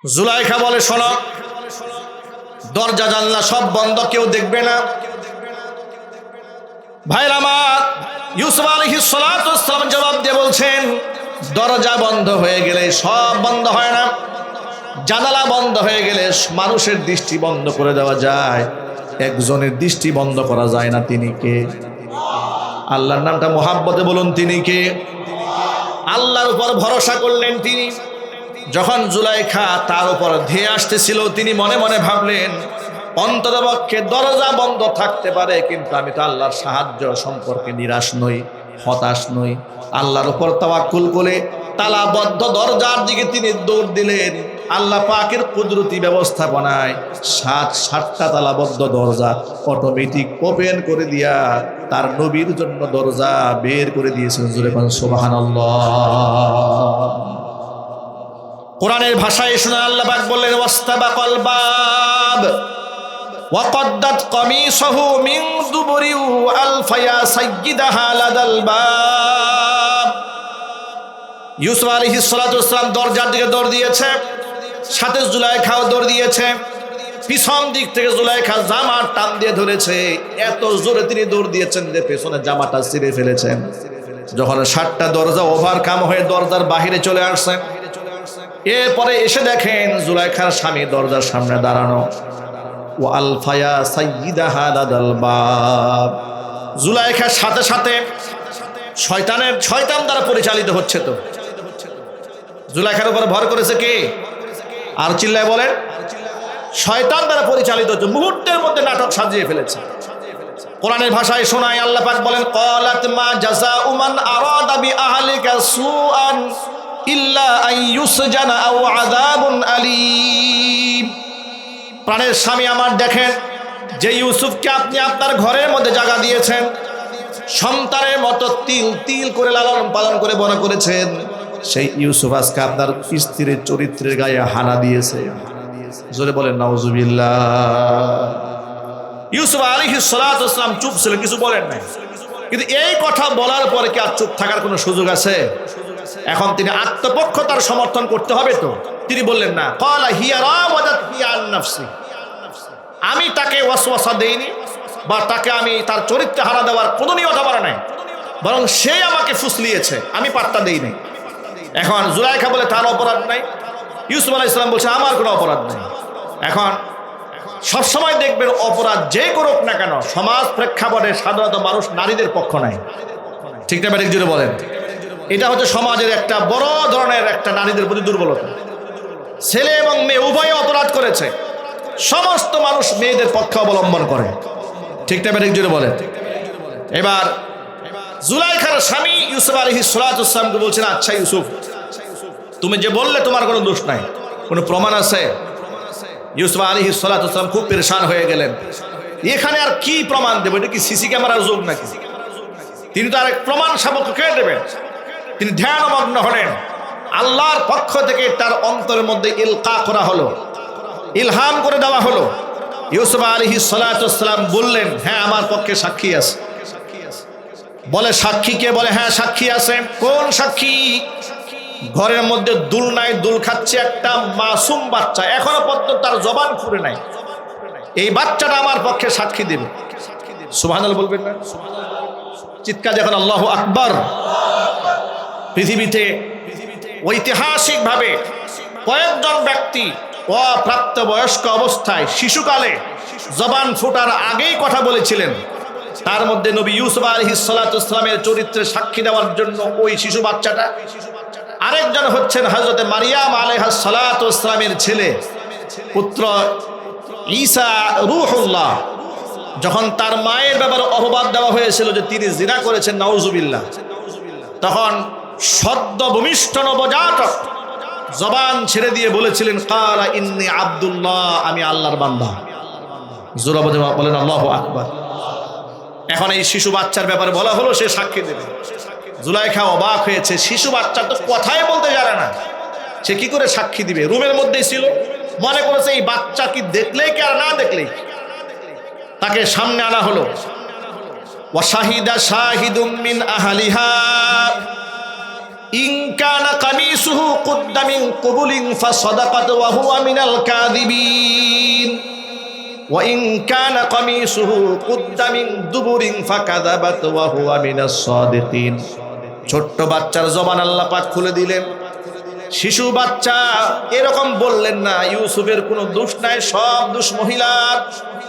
জুলাইখা বলে, শোনো, দরজা জানলা সব বন্ধ, কেউ দেখবে না। ভাইরা আমার, ইউসুফ আলাইহিস সালাতু ওয়াস সালাম জবাব দিয়ে বলছেন, দরজা বন্ধ হয়ে গেলে সব বন্ধ হয় না, জানালা বন্ধ হয়ে গেলে মানুষের দৃষ্টি বন্ধ করে দেওয়া যায়, একজনের দৃষ্টি বন্ধ করা যায় না। তিনি কে? আল্লাহর নামটা মোহাব্বতে বলুন, তিনি কে? আল্লাহর উপর ভরসা করলেন তিনি। যখন জুলাইখা তার উপর ধেয়ে আসতেছিল, তিনি মনে মনে ভাবলেন, অন্ততপক্ষে দরজা বন্ধ থাকতে পারে, কিন্তু আমি তো আল্লাহর সাহায্য সম্পর্কে নিরাশ নই, হতাশ নই। আল্লাহর উপর তাওয়াক্কুল করে তালাবদ্ধ দরজার দিকে তিনি দৌড় দিলেন। আল্লাহ পাকের কুদরতি ব্যবস্থাপনায় সাতটা তালাবদ্ধ দরজা অটোমেটিক ওপেন করে দিয়া তার নবীর জন্য দরজা বের করে দিয়েছেন। জোরে বলেন সুবহানাল্লাহ। কোরআনের ভাষায় শুনে আল্লাহ পাক বললেন, ওয়াস্তাবাকাল বাব ওয়া কদ্দাত কামিসাহু মিন দুবুরি ওয়া আলফায়া সাইয়্যিদাহা লাদাল বাব। ইউসুফ আলাইহিস সালাতু ওয়াস সালাম দরজার দিকে দৌড় দিয়েছে, সাথে জুলাইখাও দৌড় দিয়েছে। পিছন দিক থেকে জুলাইখা জামা টান দিয়ে ধরেছে, এত জোরে তিনি দৌড় দিয়েছেন যে পেছনে জামাটা ছিঁড়ে ফেলেছেন। যখন 7টা দরজা ওভারকাম হয়ে দরজার বাহিরে চলে আসছেন, এরপরে এসে দেখেন জুলাইখার স্বামী দরজার সামনে দাঁড়ানো। ও আলফায়া সাইয়্যিদাহা লাদাল বাব। জুলাইখার সাথে সাথে শয়তান দ্বারা পরিচালিত হচ্ছে। তো জুলাইখার উপর ভর করেছে কে? আর চিল্লায় বলেন, শয়তান দ্বারা পরিচালিত হচ্ছে। মুহূর্তের মধ্যে নাটক সাজিয়ে ফেলেছে। কোরআনের ভাষায় শোনায় আল্লাহ পাক বলেন, ক্বালাত মা জাযাউ মান আরাদা বিআহলিকা সুআন ইল্লা আন ইউসজানা আও আযাবুন আলীম। প্রাণের স্বামী আমার, দেখেন, যে ইউসুফকে আপনি আপনার ঘরের মধ্যে জায়গা দিয়েছেন, সন্তানের মতো তিল তিল করে লালন পালন করে বড় করেছেন, সেই ইউসুফ আজকে আপনার স্ত্রীর চরিত্রের গায়ে হানা দিয়েছে। জোরে বলেন নাউজুবিল্লাহ। ইউসুফ আলাইহিস সালাতু ওয়াস সালাম চুপ ছিলেন, কিছু বলেন নাই। কিন্তু এই কথা বলার পরে কি আর চুপ থাকার কোনো সুযোগ আছে? এখন তিনি আত্মপক্ষ তার সমর্থন করতে হবে। তো তিনি বললেন না, ক্বালা হিয়া রাওয়াদাতনি আন নাফসি। আমি তাকে ওয়াসওয়াসা দেইনি, বা তাকে আমি তার চরিত্রে হারা দেওয়ার কোনো নিয়ত করা নাই, বরং সে আমাকে ফুসলিয়েছে, আমি পাত্তা দেই নাই। এখন জুলাইখা বলে তার অপরাধ নাই, ইউসুফ আলাইহিস সালাম বলছে আমার কোনো অপরাধ নেই। এখন সবসময় দেখবেন, অপরাধ যে করুক না কেন, সমাজ প্রেক্ষাপটে সাধারণত মানুষ নারীদের পক্ষ নাই। ঠিক না ব্যাটিক জুড়ে বলেন? এটা হচ্ছে সমাজের একটা বড় ধরনের একটা নারীদের প্রতি দুর্বলতা। ছেলে এবং মেয়ে উভয়ে অপরাধ করেছে, সমস্ত মানুষ মেয়েদের পক্ষে অবলম্বন করে। ঠিক না ব্যাটিক জুড়ে বলেন? এবার জুলাইখার স্বামী ইউসুফ আলাইহিস সালাতু ওয়াস সালামকে বলছেন, আচ্ছা ইউসুফ, তুমি যে বললে তোমার কোনো দোষ নাই, কোনো প্রমাণ আছে? ইউসুফ আলাইহিস সালাতু ওয়াস সালাম খুব পেরেশান হয়ে গেলেন। এখানে আর কি প্রমাণ দেব? এটা কি সিসি ক্যামেরার যুগ নাকি? তিনি তো আর প্রমাণ সাপেক্ষে দেবেন। তিনি ধ্যানমগ্ন হলেন। আল্লাহর পক্ষ থেকে তার অন্তরের মধ্যে ইলকা করা হলো, ইলহাম করে দেওয়া হলো। ইউসুফ আলাইহিস সালাতু ওয়াস সালাম বললেন, হ্যাঁ আমার পক্ষে সাক্ষী আছে। বলে সাক্ষী কে? বলে হ্যাঁ সাক্ষী আছে। কোন সাক্ষী? ঘরের মধ্যে দুল নাই, দুল খাচ্ছে একটা মাসুম বাচ্চা, এখনো পর্যন্ত তার জবান খুলে নাই। এই বাচ্চাটা আমার পক্ষে সাক্ষী দেবে। সুবহানাল্লাহ বলবেন না? চিৎকার যখন আল্লাহু আকবার। পৃথিবীতে ঐতিহাসিকভাবে কয়েকজন ব্যক্তি অপ্রাপ্তবয়স্ক অবস্থায় শিশুকালে জবান ফোটার আগেই কথা বলেছিলেন। তার মধ্যে নবী ইউসুফ আলাইহিস সালাতু ওয়াস সালামের চরিত্রে সাক্ষী দেওয়ার জন্য ওই শিশু বাচ্চাটা। আরেকজন হচ্ছেন হযরতে মারিয়াম আলাইহাস সালাতু ওয়াস সালামের ছেলে, পুত্র ঈসা রূহুল্লাহ। যখন তার মায়ের ব্যাপারে অপবাদ দেওয়া হয়েছিল যে তিনি জিনা করেছেন, নাউজুবিল্লাহ, তখন সদ্য ভূমিষ্ঠ নবজাতক জবান ছেড়ে দিয়ে বলেছিলেন, ক্বালা ইন্নী আব্দুল্লাহ, আমি আল্লাহর বান্দা। জোরে বলেন আল্লাহু আকবার। এখন এই শিশু বাচ্চার ব্যাপারে বলা হলো সে সাক্ষী দেবে। জুলাইখা অবাক হয়েছে, শিশু বাচ্চা তো কথাই বলতে জানে না, সে কি করে সাক্ষী দিবে? রুমের মধ্যেই ছিল, মনে করেছে এই বাচ্চা কি দেখলেই কি আর না দেখলেই। তাকে সামনে আনা হলো। ওয়া শাহিদা শাহিদুম মিন আহলিহা, ইন কানা কামিসুহু কুদ্দা মিন কুবুলিন ফাসাদাকাত ওয়া হুয়া মিনাল কাযিবিন ওয়া ইন কানা কামিসুহু কুদ্দা মিন দুবুরিন ফাকাযাবাত ওয়া হুয়া মিনাস সাদিকিন। ছোট্ট বাচ্চার জবান আল্লাহ পাক খুলে দিলেন। শিশু বাচ্চা এরকম বললেন না ইউসুফের কোনো দোষ নাই, সব দোষ মহিলার,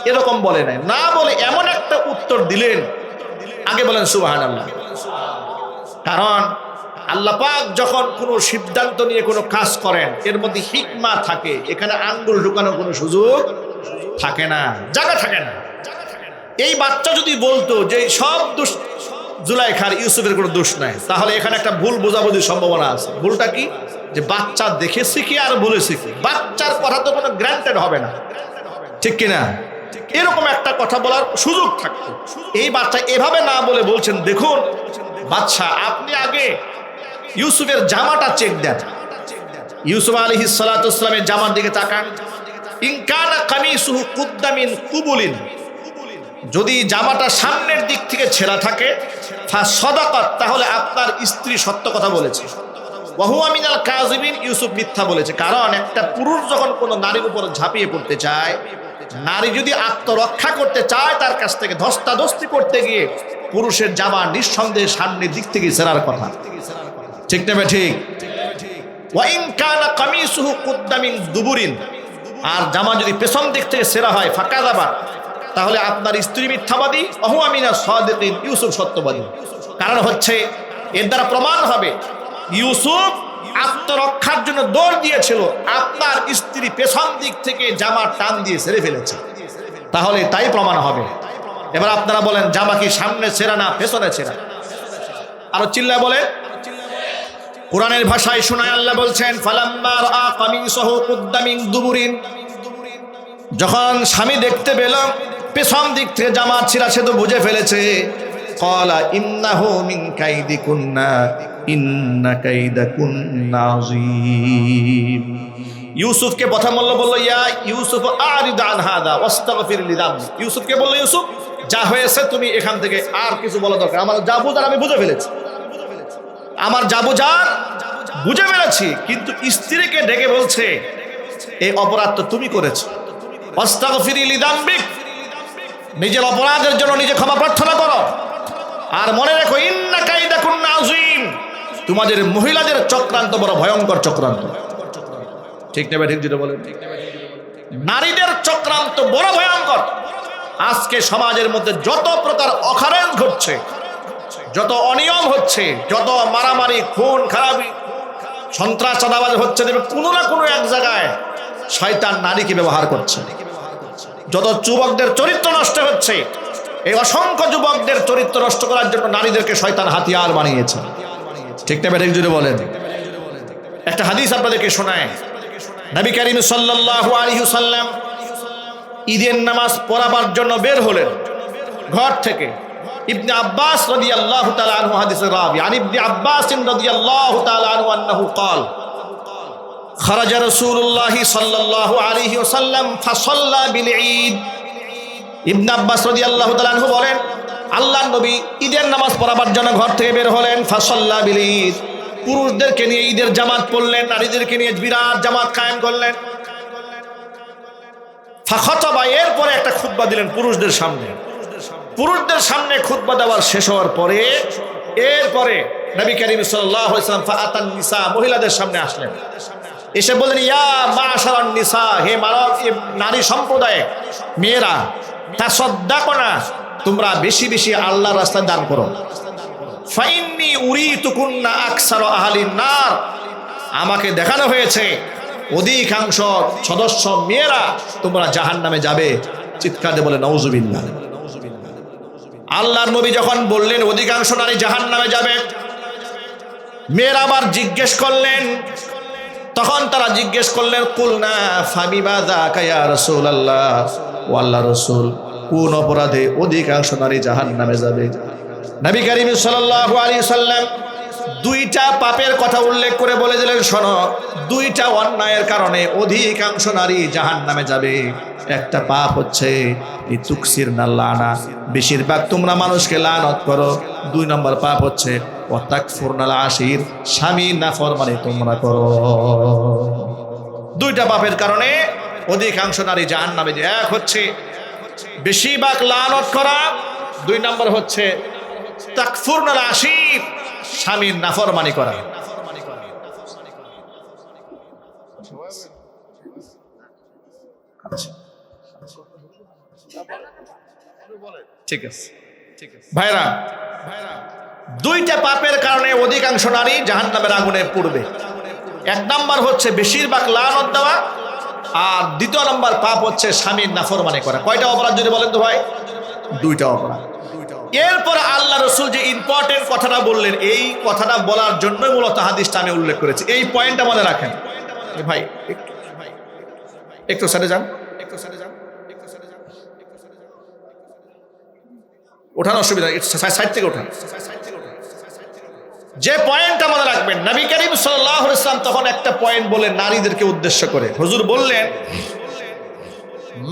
এরকম বলে নাই, না বলে এমন একটা উত্তর দিলেন। আগে বলেন সুবহানাল্লাহ। কারণ আল্লাহ পাক যখন কোনো সিদ্ধান্ত নিয়ে কোনো কাজ করেন এর মধ্যে হিকমা থাকে, এখানে আঙ্গুল ঢুকানোর কোনো সুযোগ থাকে না, জায়গা থাকে না। এই বাচ্চা যদি বলতো যে সব দোষ জুলাইখার, ইউসুফের কোনো দোষ নাই, তাহলে এখানে একটা ভুল বোঝাবুঝির সম্ভাবনা আছে। ভুলটা কি? যে বাচ্চা দেখেছি কি আর বলেছি কি, বাচ্চার কথা তো কোনো গ্রান্টেড হবে না, ঠিক কিনা? এরকম একটা কথা বলার সুযোগ থাকতো। এই বাচ্চা এভাবে না বলে বলছেন, দেখুন বাদশা আপনি আগে ইউসুফের জামাটা চেক দেন। ইউসুফ আলাইহিস সালাতু ওয়াস সালামের জামার দিকে তাকান। ইন কানা কামিসুহু কুদ্দা মিন কুবুলিন, যদি জামাটা সামনের দিক থেকে ছেঁড়া থাকে, ফাসাদাকাত, তাহলে আপনার স্ত্রী সত্য কথা বলেছে। ওয়া হুয়া মিনাল কাযিবিন, ইউসুফ মিথ্যা বলেছে। কারণ একটা পুরুষ যখন কোনো নারীর উপর ঝাঁপিয়ে পড়তে চায়, নারী যদি আত্মরক্ষা করতে চায়, তার কাছ থেকে ধস্তাধস্তি করতে গিয়ে পুরুষের জামা নিঃসন্দেহে সামনের দিক থেকে ছেঁড়ার কথা, ঠিক না? ঠিক। ওয়া ইন কানা কামিসুহু কুদ্দা মিন দুবুরিন, আর জামা যদি পেছন দিক থেকে ছেঁড়া হয়, ফাকাযাবা, তাহলে আপনার স্ত্রী মিথ্যাবাদী, ওয়া হুয়া মিনাস সাদিকিন, ইউসুফ সত্যবাদী। কারণ হচ্ছে এর দ্বারা প্রমাণ হবে ইউসুফ আত্মরক্ষার জন্য দৌড় দিয়েছিল, আপনার স্ত্রী পেছন দিক থেকে জামা টান দিয়ে ছেড়ে ফেলেছে, তাহলে তাই প্রমাণ হবে। এবার আপনারা বলেন জামা কি সামনে ছেঁড়া না পেছনে ছেঁড়া? আরো চিল্লায় বলে। কোরআনের ভাষায় শোনায় আল্লাহ বলছেন, ফালাম্মা রাআ কামিসাহু কুদ্দা মিন দুবুরিন, যখন স্বামী দেখতে পেল পেছন দিক থেকে জামা ছিঁড়া, সে তো বুঝে ফেলেছে। ক্বালা ইন্নাহু মিন কাইদিকুন্না ইন্না কাইদাকুন্না আযীম। ইউসুফকে প্রথম বলল ইয়া ইউসুফ আরিদ আন হাদা ওয়াস্তাগফির লিযামবি। ইউসুফকে বলল, ইউসুফ যা হয়েছে তুমি এখান থেকে আর কিছু বলা দরকার, আমার যা বুঝার আমি বুঝে ফেলেছি, আমার যা বুঝার বুঝে ফেলেছি। কিন্তু স্ত্রীকে ডেকে বলছে এই অপরাধ তো তুমি করেছো, ওয়াস্তাগফির লিযামবিক, নিজের অপরাধের জন্য নিজে ক্ষমা প্রার্থনা করো। আর মনে রেখো ইন্না কাইদাকুন্না আযীম, তোমাদের মহিলাদের চক্রান্ত বড় ভয়ঙ্কর চক্রান্ত, ঠিক না? ঠিক যেটা বলেন, নারীদের চক্রান্ত বড় ভয়ঙ্কর। আজকে সমাজের মধ্যে যত প্রকার অকারেন্স ঘটছে, যত অনিয়ম হচ্ছে, যত মারামারি, খুন খারাপি, সন্ত্রাস চাঁদাবাজ হচ্ছে, কোনো না কোনো এক জায়গায় শয়তান নারীকে ব্যবহার করছে। যত যুবকদের চরিত্র নষ্ট হচ্ছে, এই অসংখ্য যুবকদের চরিত্র নষ্ট করার জন্য নারীদেরকে শয়তান হাতিয়ার বানিয়েছে, ঠিক না? ঠিক যদি বলেন। একটা হাদিস আপনাদেরকে শোনায়। নবী করিম সাল্লাল্লাহু আলাইহি ওয়াসাল্লাম ঈদের নামাজ পড়াবার জন্য বের হলেন ঘর থেকে। ইবনে আব্বাস রাদিয়াল্লাহু তাআলা আনহু হাদিসের রাবি, আন ইবনে আব্বাস রাদিয়াল্লাহু তাআলা আনহু আন্নাহু قال خرج رسول الله صلى الله عليه وسلم فصلى بالعيد। ইবনে আব্বাস রাদিয়াল্লাহু তাআলা আনহু বলেন, আল্লাহর নবী ঈদের নামাজ পড়াবার জন্য ঘর থেকে বের হলেন। ফাসাল্লা বিল ঈদ, পুরুষদেরকে নিয়ে ঈদের জামাত পড়লেন, নারীদেরকে নিয়ে বিরাট জামাত কায়েম করলেন। ফাখাতাবা, এরপরে একটা খুতবা দিলেন পুরুষদের সামনে। পুরুষদের সামনে খুতবা দেওয়ার শেষ হওয়ার পরে এরপরে নবী করিম সাল্লাল্লাহু আলাইহি ওয়াসাল্লাম ফাআতান নিসা, মহিলাদের সামনে আসলেন। এসে বললেন, ইয়া মাশারান নিসা, হে মানব নারী সম্প্রদায়, মেয়েরা, তাসাদ্দাকনা, তোমরা বেশি বেশি আল্লাহর রাস্তায় দান করো। ফাইন্নী উরিতুকুন্না আকসার আহলিন নার, আমাকে দেখানো হয়েছে অধিকাংশ সদস্য মেয়েরা তোমরা জাহান্নামে যাবে। চিৎকার দিয়ে বলে নাউজুবিল্লাহ। আল্লাহর নবী যখন বললেন অধিকাংশ নারী জাহান্নামে যাবে, মেয়েরা আবার জিজ্ঞেস করলেন, তখন তারা জিজ্ঞেস করলেন, কুলনা ফাবিমা যাকা ইয়া রাসূলুল্লাহ, ও আল্লাহর রাসূল, কোন অপরাধে অধিকাংশ নারী জাহান্নামে যাবে? নবী করিম সাল্লাল্লাহু আলাইহি সাল্লাম দুইটা পাপের কথা উল্লেখ করে বলে দিলেন, শোনো, দুইটা অন্যায়ের কারণে অধিকাংশ নারী জাহান্নামে যাবে। একটা পাপ হচ্ছে তুকসির না লানা, বেশিরভাগ তোমরা মানুষকে লানত করো। দুই নম্বর পাপ হচ্ছে ওয়া তাকফুরনাল আশির, স্বামীর নাফরমানি তোমরা করো। দুইটা পাপের কারণে অধিকাংশ নারী জাহান্নামে যায়। এক হচ্ছে বেশিরভাগ লানত করা, দুই নম্বর হচ্ছে তাকফুরনাল আশির, স্বামীর নাফরমানি করা। ঠিক আছে ভাইরা, দুইটা পাপের কারণে অধিকাংশ নারী জাহান্নামের আগুনে পড়বে। এক নাম্বার হচ্ছে বেশিরভাগ লানত দেওয়া, আর দ্বিতীয় নাম্বার পাপ হচ্ছে স্বামীর নাফরমানি করা। কয়টা অপরাধ যদি বলেন তো ভাই? দুইটা অপরাধ। এরপর আল্লাহ রসুল যে ইম্পর্টেন্ট কথাটা বললেন, এই কথাটা বলার জন্যই মূলত হাদিসটা আমি উল্লেখ করেছি। এই পয়েন্টটা মনে রাখেন ভাই। একটু সাইডে যান, ওঠানো অসুবিধা, সাইড থেকে ওঠান। যে পয়েন্টটা মনে রাখবেন, নবী করিম সাল্লাল্লাহু আলাইহি ওয়াসাল্লাম তখন একটা পয়েন্ট বলেন নারীদেরকে উদ্দেশ্য করে। হুজুর বললেন,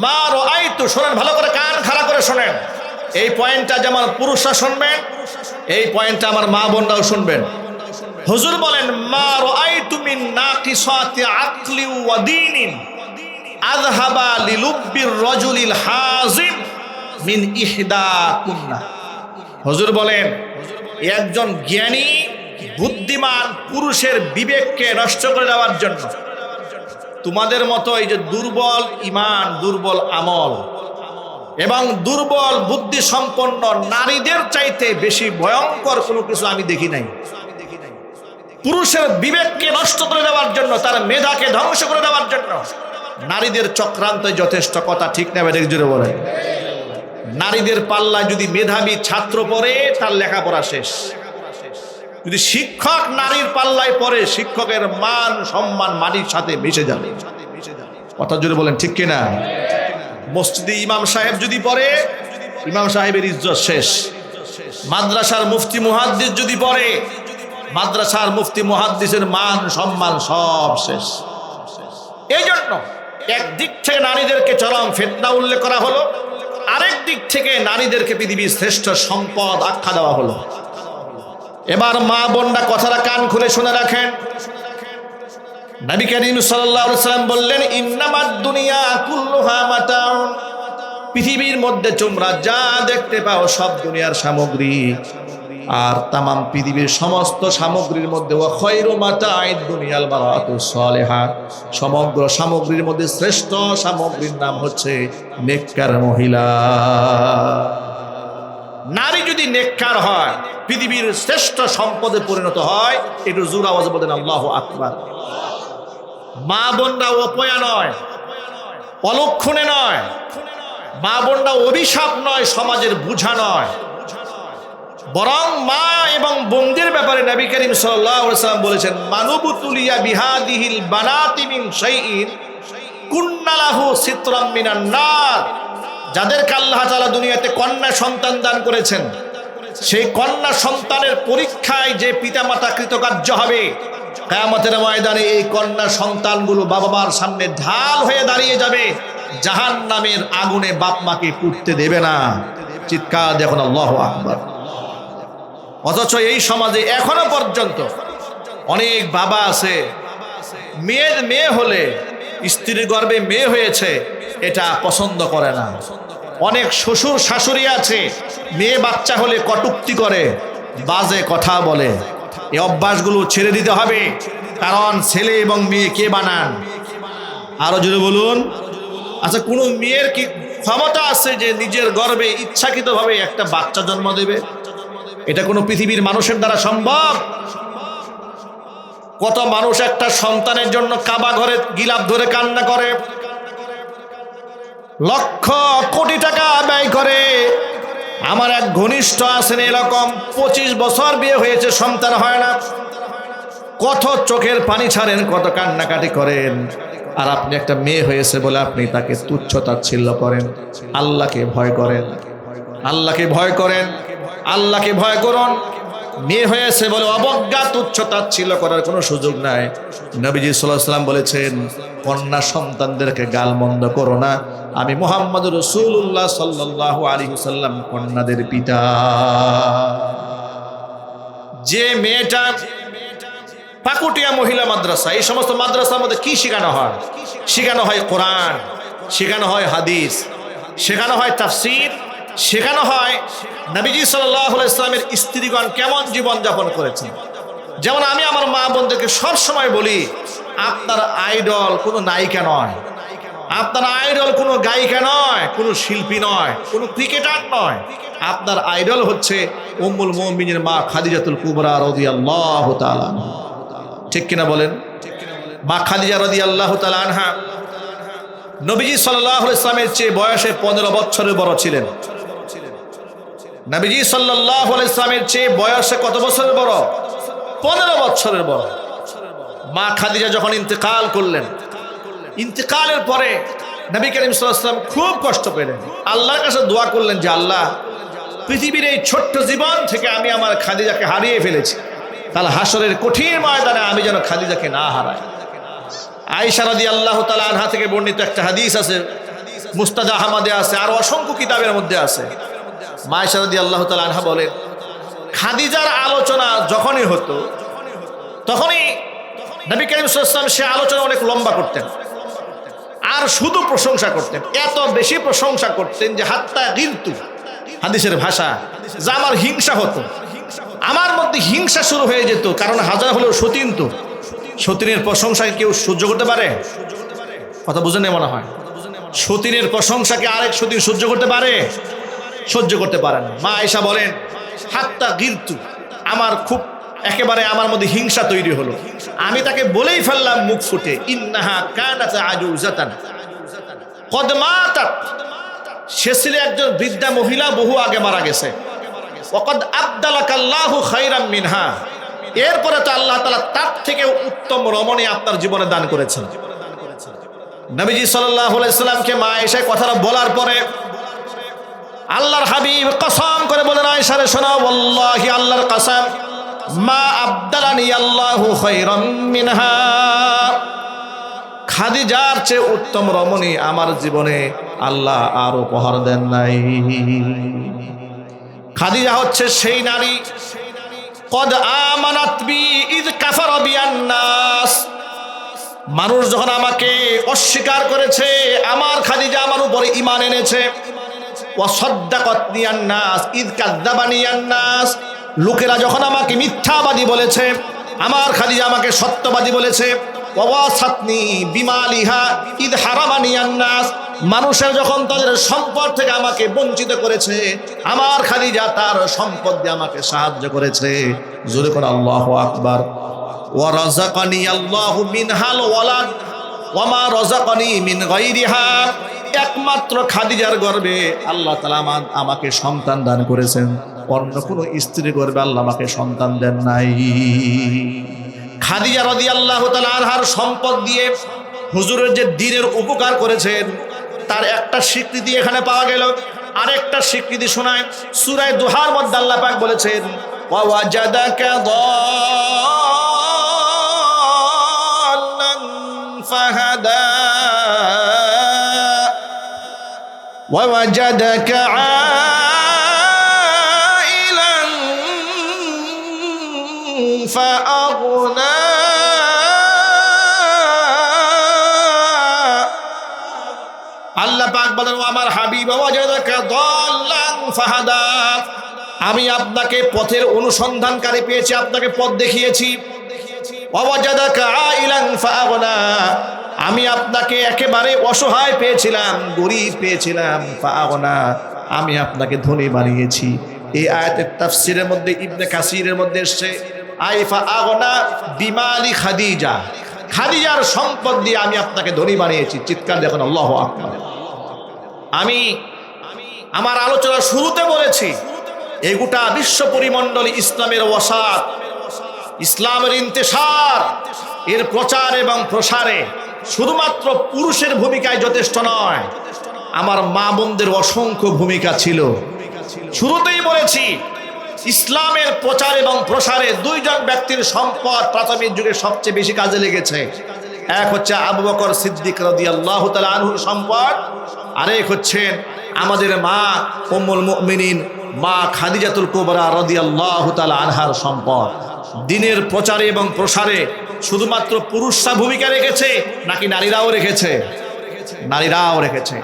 মা রাআইতু, শোনেন ভালো করে, কান খাড়া করে শোনেন। এই পয়েন্টটা যেমন পুরুষরা শুনবেন, এই পয়েন্টটা আমার মা বোনরাও শুনবেন। হুজুর বলেন, মা রাআইতু মিন নাকিসাতি আকলি ওয়া দীনিন আযহাবা লিলুব্বির রাজুলিল হাযিম মিন ইহদা কুন্না। হুজুর বলেন, একজন জ্ঞানী বুদ্ধিমান পুরুষের বিবেককে নষ্ট করে দেওয়ার জন্য তোমাদের মতো এই যে দুর্বল ইমান, দুর্বল আমল এবং দুর্বল বুদ্ধি সম্পন্ন নারীদের চাইতে বেশি ভয়ঙ্কর কোনো কিছু আমি দেখি নাই। পুরুষের বিবেককে নষ্ট করে দেওয়ার জন্য, তার মেধাকে ধ্বংস করে দেওয়ার জন্য নারীদের চক্রান্ত যথেষ্ট। কথা ঠিক না বেঠিক জোরে বলে? নারীদের পাল্লায় যদি মেধাবী ছাত্র পড়ে, তার লেখাপড়া শেষ। যদি শিক্ষক নারীর পাল্লায় পড়ে, শিক্ষকের মান সম্মান মাটির সাথে মিশে যাবে। কথা জোরে বলেন ঠিক কিনা? মসজিদে ইমাম সাহেব যদি পড়ে, ইমাম সাহেবের ইজ্জত শেষ। মাদ্রাসার মুফতি মুহাদ্দিস যদি পড়ে, মাদ্রাসার মুফতি মুহাদ্দিসের মান সম্মান সব শেষ। এই জন্য একদিক থেকে নারীদেরকে চরম ফিতনা উল্লেখ করা হলো, আরেক দিক থেকে নারীদেরকে পৃথিবীর শ্রেষ্ঠ সম্পদ আখ্যা দেওয়া হলো। এবার মা বোনরা কথাটা কান খুলে শুনে রাখেন। নবী করিম সাল্লাল্লাহু আলাইহি ওয়াসাল্লাম বললেন, ইন্নামাদ দুনিয়া কুল্লুহা মাতাউন, পৃথিবীর মধ্যে তোমরা যা দেখতে পাও সব দুনিয়ার সামগ্রী। আর তামাম পৃথিবীর সমস্ত সামগ্রীর মধ্যে ওয়া খায়রু মাতাঈদ দুনিয়াল মারাতুস সালিহা, সমগ্র সামগ্রীর মধ্যে শ্রেষ্ঠ সামগ্রীর নাম হচ্ছে নেককার মহিলা। নারী যদি নেককার হয়, পৃথিবীর শ্রেষ্ঠ সম্পদে পরিণত হয়। একটু জোর আওয়াজে বলেন আল্লাহু আকবার। মা বোনরা অপয়া নয়, অলক্ষণে নয়, মা বোনরা অভিশাপ নয়, সমাজের বোঝা নয়, বরং মা এবং বোনদের ব্যাপারে নবী করিম সাল্লাল্লাহু আলাইহি ওয়াসাল্লাম বলেছেন, মানুবতুলিয়া বিহাদিহিল বানাতি মিন শাইইন কুন্না লাহু সিতরাম মিনান নার। যাদেরকে আল্লাহ তাআলা দুনিয়াতে কন্যা সন্তান দান করেছেন, সেই কন্যা সন্তানের পরীক্ষায় যে পিতামাতা কৃতকার্য হবে, কিয়ামতের ময়দানে এই কন্যা সন্তানগুলো বাবা মার সামনে ঢাল হয়ে দাঁড়িয়ে যাবে, জাহান্নামের আগুনে বাপ মাকে পুড়তে দেবে না। চিৎকার দেখুন আল্লাহু আকবার। অথচ এই সমাজে এখনো পর্যন্ত অনেক বাবা আছে, মেয়ে হলে, স্ত্রীর গর্ভে মেয়ে হয়েছে, এটা পছন্দ করে না। অনেক শ্বশুর শাশুড়ি আছে, মেয়ে বাচ্চা হলে কটূক্তি করে, বাজে কথা বলে। এই অভ্যাসগুলো ছেড়ে দিতে হবে, কারণ ছেলে এবং মেয়ে কে বানান? আরো জোরে বলুন। আচ্ছা, কোনো মেয়ের কি ক্ষমতা আছে যে নিজের গর্ভে ইচ্ছাকৃতভাবে একটা বাচ্চা জন্ম দেবে? এটা কোনো পৃথিবীর মানুষের দ্বারা সম্ভব? কত মানুষ একটা সন্তানের জন্য কাবা ঘরে গিলাপ ধরে কান্না করে, লক্ষ কোটি টাকা ব্যয় করে। আমার এক ঘনিষ্ঠ আছেন, এরকম 25 বছর বিয়ে হয়েছে, সন্তান হয় না। কত চোখের পানি ছাড়েন, কত কান্নাকাটি করেন, আর আপনি একটা মেয়ে হয়েছে বলে আপনি তাকে তুচ্ছ তাচ্ছিল্য করেন। আল্লাহকে ভয় করেন, আল্লাহকে ভয় করেন, আল্লাহকে ভয় করুন। মেয়ে হয়েছে বলে অবজ্ঞা তুচ্ছ তাচ্ছিল্য করার কোনো সুযোগ নাই। নবীজি সাল্লাল্লাহু আলাইহি ওয়াসাল্লাম বলেছেন, কন্যা সন্তানদেরকে গালমন্দ করো না, আমি মুহাম্মদুর রাসূলুল্লাহ সাল্লাল্লাহু আলাইহি ওয়াসাল্লাম কন্যাদের পিতা। যে মেয়েটা পাকুটিয়া মহিলা মাদ্রাসা, এই সমস্ত মাদ্রাসার মধ্যে কি শেখানো হয়? শেখানো হয় কোরআন, শেখানো হয় হাদিস, শেখানো হয় তাফসীর, শেখানো হয় নবীজি সাল্লাল্লাহু আলাইহি ইসলামের স্ত্রীগণ কেমন জীবন যাপন করেছেন। যেমন আমি আমার মা বোনদেরকে সব সময় বলি, আপনার আইডল কোনো নায়িকা নয়, আপনার আইডল কোনো গায়িকা নয়, কোনো শিল্পী নয়, কোনো ক্রিকেটার নয়। আপনার আইডল হচ্ছে উম্মুল মুমিনিনের মা খাদিজাতুল কুবরা রাদিয়াল্লাহু তাআলা। ঠিক কিনা বলেন? মা খাদিজা রাদিয়াল্লাহু তাআলা আনহা নবীজি সাল্লাল্লাহু আলাইহি ইসলামের চেয়ে বয়সে 15 বছরের বড় ছিলেন। নবীজি সাল্লাল্লাহু আলাইহি ইসলামের চেয়ে বয়সে কত বছরের বড়? 15 বছরের বড়। মা খাদিজা যখন ইন্তেকাল করলেন, ইন্তেকালের পরে নবী করিম সাল্লাল্লাহু আলাইহি ওয়াসাল্লাম খুব কষ্ট পেলেন। আল্লাহর কাছে দোয়া করলেন যে আল্লাহ, পৃথিবীর এই ছোট্ট জীবন থেকে আমি আমার খাদিজাকে হারিয়ে ফেলেছি, কাল হাসরের কঠিন ময়দানে আমি যেন খাদিজাকে না হারাই। আয়েশা রাদিয়াল্লাহু তাআলা আনহা থেকে বর্ণিত একটা হাদিস আছে, মুস্তাদ আহমদে আছে, আর অসংখ্য কিতাবের মধ্যে আছে। মা আয়েশা রাদিয়াল্লাহু তাআলা আনহা বলেন, খাদিজার আলোচনা যখনই হতো তখনই নবী করিম সাল্লাল্লাহু আলাইহি ওয়াসাল্লাম সে আলোচনা অনেক লম্বা করতেন আর শুধু প্রশংসা করতেন। এত বেশি প্রশংসা করতেন যে হাত্তা গিলতু, হাদিসের ভাষা, যা আমার হিংসা হতো, আমার মধ্যে হিংসা শুরু হয়ে যেত। কারণ হাজার হলেও সতীন, তো সতীনের প্রশংসাকে কেউ সহ্য করতে পারে? কথা বুঝে নেই মনে হয়। সতীনের প্রশংসাকে আরেক সতীন সহ্য করতে পারে? সহ্য করতে পারে না। মা আয়েশা বলেন, হাত্তা গিলতু, আমার খুব একেবারে আমার মধ্যে হিংসা তৈরি হলো। আমি তাকে বলেই ফেললাম মুখ ফুটে, ইন্নাহা কানাত আজুজাতান কদ মাতাত, সে ছিল একজন বৃদ্ধা মহিলা, বহু আগে মারা গেছে। ওয়াকাদ আবদালাকাল্লাহু খায়রাম মিনহা, এরপরে তো আল্লাহ তাআলা তার থেকে উত্তম রমণী আপনার জীবনে দান করেছেন। নবীজি সাল্লাল্লাহু আলাইহি সাল্লামকে মা আয়েশা কথাটা বলার পরে আল্লাহর হাবিব কসম করে বলেন, আয়েশা রে শোনো, ওয়াল্লাহি আল্লাহর কসম, মা আবদালানি আল্লাহু খায়রাম মিনহা, খাদিজার চেয়ে উত্তম রমণী আমার জীবনে আল্লাহ আর উপহার দেন নাই। খাদিজা হচ্ছে সেই নারী, কদ আমানাত বি ইয কাফারা বিয়ান নাস, মানুষ যখন আমাকে অস্বীকার করেছে, আমার খাদিজা আমার উপরে ঈমান এনেছে। ওয়া সাদ্দাকাতনি আন নাস ইয কাযাবানি আন নাস, লোকেরা যখন আমাকে মিথ্যাবাদী বলেছে, আমার খাদিজা আমাকে সত্যবাদী বলেছে। ওয়াসাতনি বিমালিহা ইয হারামানি আন নাস, মানুষের যখন তাদের সম্পদ থেকে আমাকে বঞ্চিত করেছে, আমার খাদিজা তার সম্পদ দিয়ে আমাকে সাহায্য করেছে। জোরে করে আল্লাহু আকবার। ওয়া রাযাকানি আল্লাহু মিনহাল ওয়ালাদ ওয়া মা রাযাকানি মিন গায়রিহা, একমাত্র খাদিজার গর্ভে আল্লাহ তাআলা আমাকে সন্তান দান করেছেন, অন্য কোনো স্ত্রীর গর্ভে আল্লাহ আমাকে সন্তান দেন নাই। খাদিজা রাদিয়াল্লাহু তাআলা আনহার সম্পদ দিয়ে হুজুরের যে দ্বীনের উপকার করেছেন, তার একটা স্বীকৃতি এখানে পাওয়া গেল। আরেকটা স্বীকৃতি শোনায়, সূরা দুহার মধ্যে আল্লাহ পাক বলেছেন, ওয়া ওয়াজাদাকা দাল্লান ফাহাদা ওয়া ওয়াজাদাকা আইলান ফাআগনা, আল্লাহ পাক বলেন, আমার হাবিব ওয়াজাদাকা দাল্লান ফাহাদা, আমি আপনাকে পথের অনুসন্ধানকারী পেয়েছি, আপনাকে পথ দেখিয়েছি। ওয়াজাদাকা আইলান ফাআগনা, আমি আপনাকে একেবারে অসহায় পেয়েছিলাম, গরীব পেয়েছিলাম। ফাআগনা, আমি আপনাকে ধনী বানিয়েছি। এই আয়াতের তাফসীরের মধ্যে ইবনে কাসিরের মধ্যে এসেছে, আই ফাআগনা বিমালি খাদিজা, খাদিজার সম্পদ দিয়ে আমি আপনাকে ধনী বানিয়েছি। চিৎকার দেখুন আল্লাহু আকবার। আমি আমার আলোচনার শুরুতে বলেছি, এই গোটা বিশ্ব পরিমণ্ডলে ইসলামের ওয়াসাত, ইসলামের ইন্তেশার, এর প্রচার এবং প্রসারে শুধুমাত্র পুরুষের ভূমিকায় যথেষ্ট নয়, আমার মা বোনদের অসংখ্য ভূমিকা ছিল। শুরুতেই বলেছি, ইসলামের প্রচার এবং প্রসারে দুইজন ব্যক্তির সম্পদ প্রাথমিক যুগে সবচেয়ে বেশি কাজে লেগেছে। এক হচ্ছে আবু বকর সিদ্দিক রাদিয়াল্লাহু তাআলা আনহুর সম্পদ, আরেক হচ্ছেন আমাদের মা উম্মুল মুমিনিন মা খাদিজাতুল কুবরা রাদিয়াল্লাহু তাআলা আনহার সম্পদ। দ্বীনের প্রচারে এবং প্রসারে শুধুমাত্র পুরুষরা ভূমিকা রেখেছে নাকি নারীরাও রেখেছে? নারীরাও রেখেছে।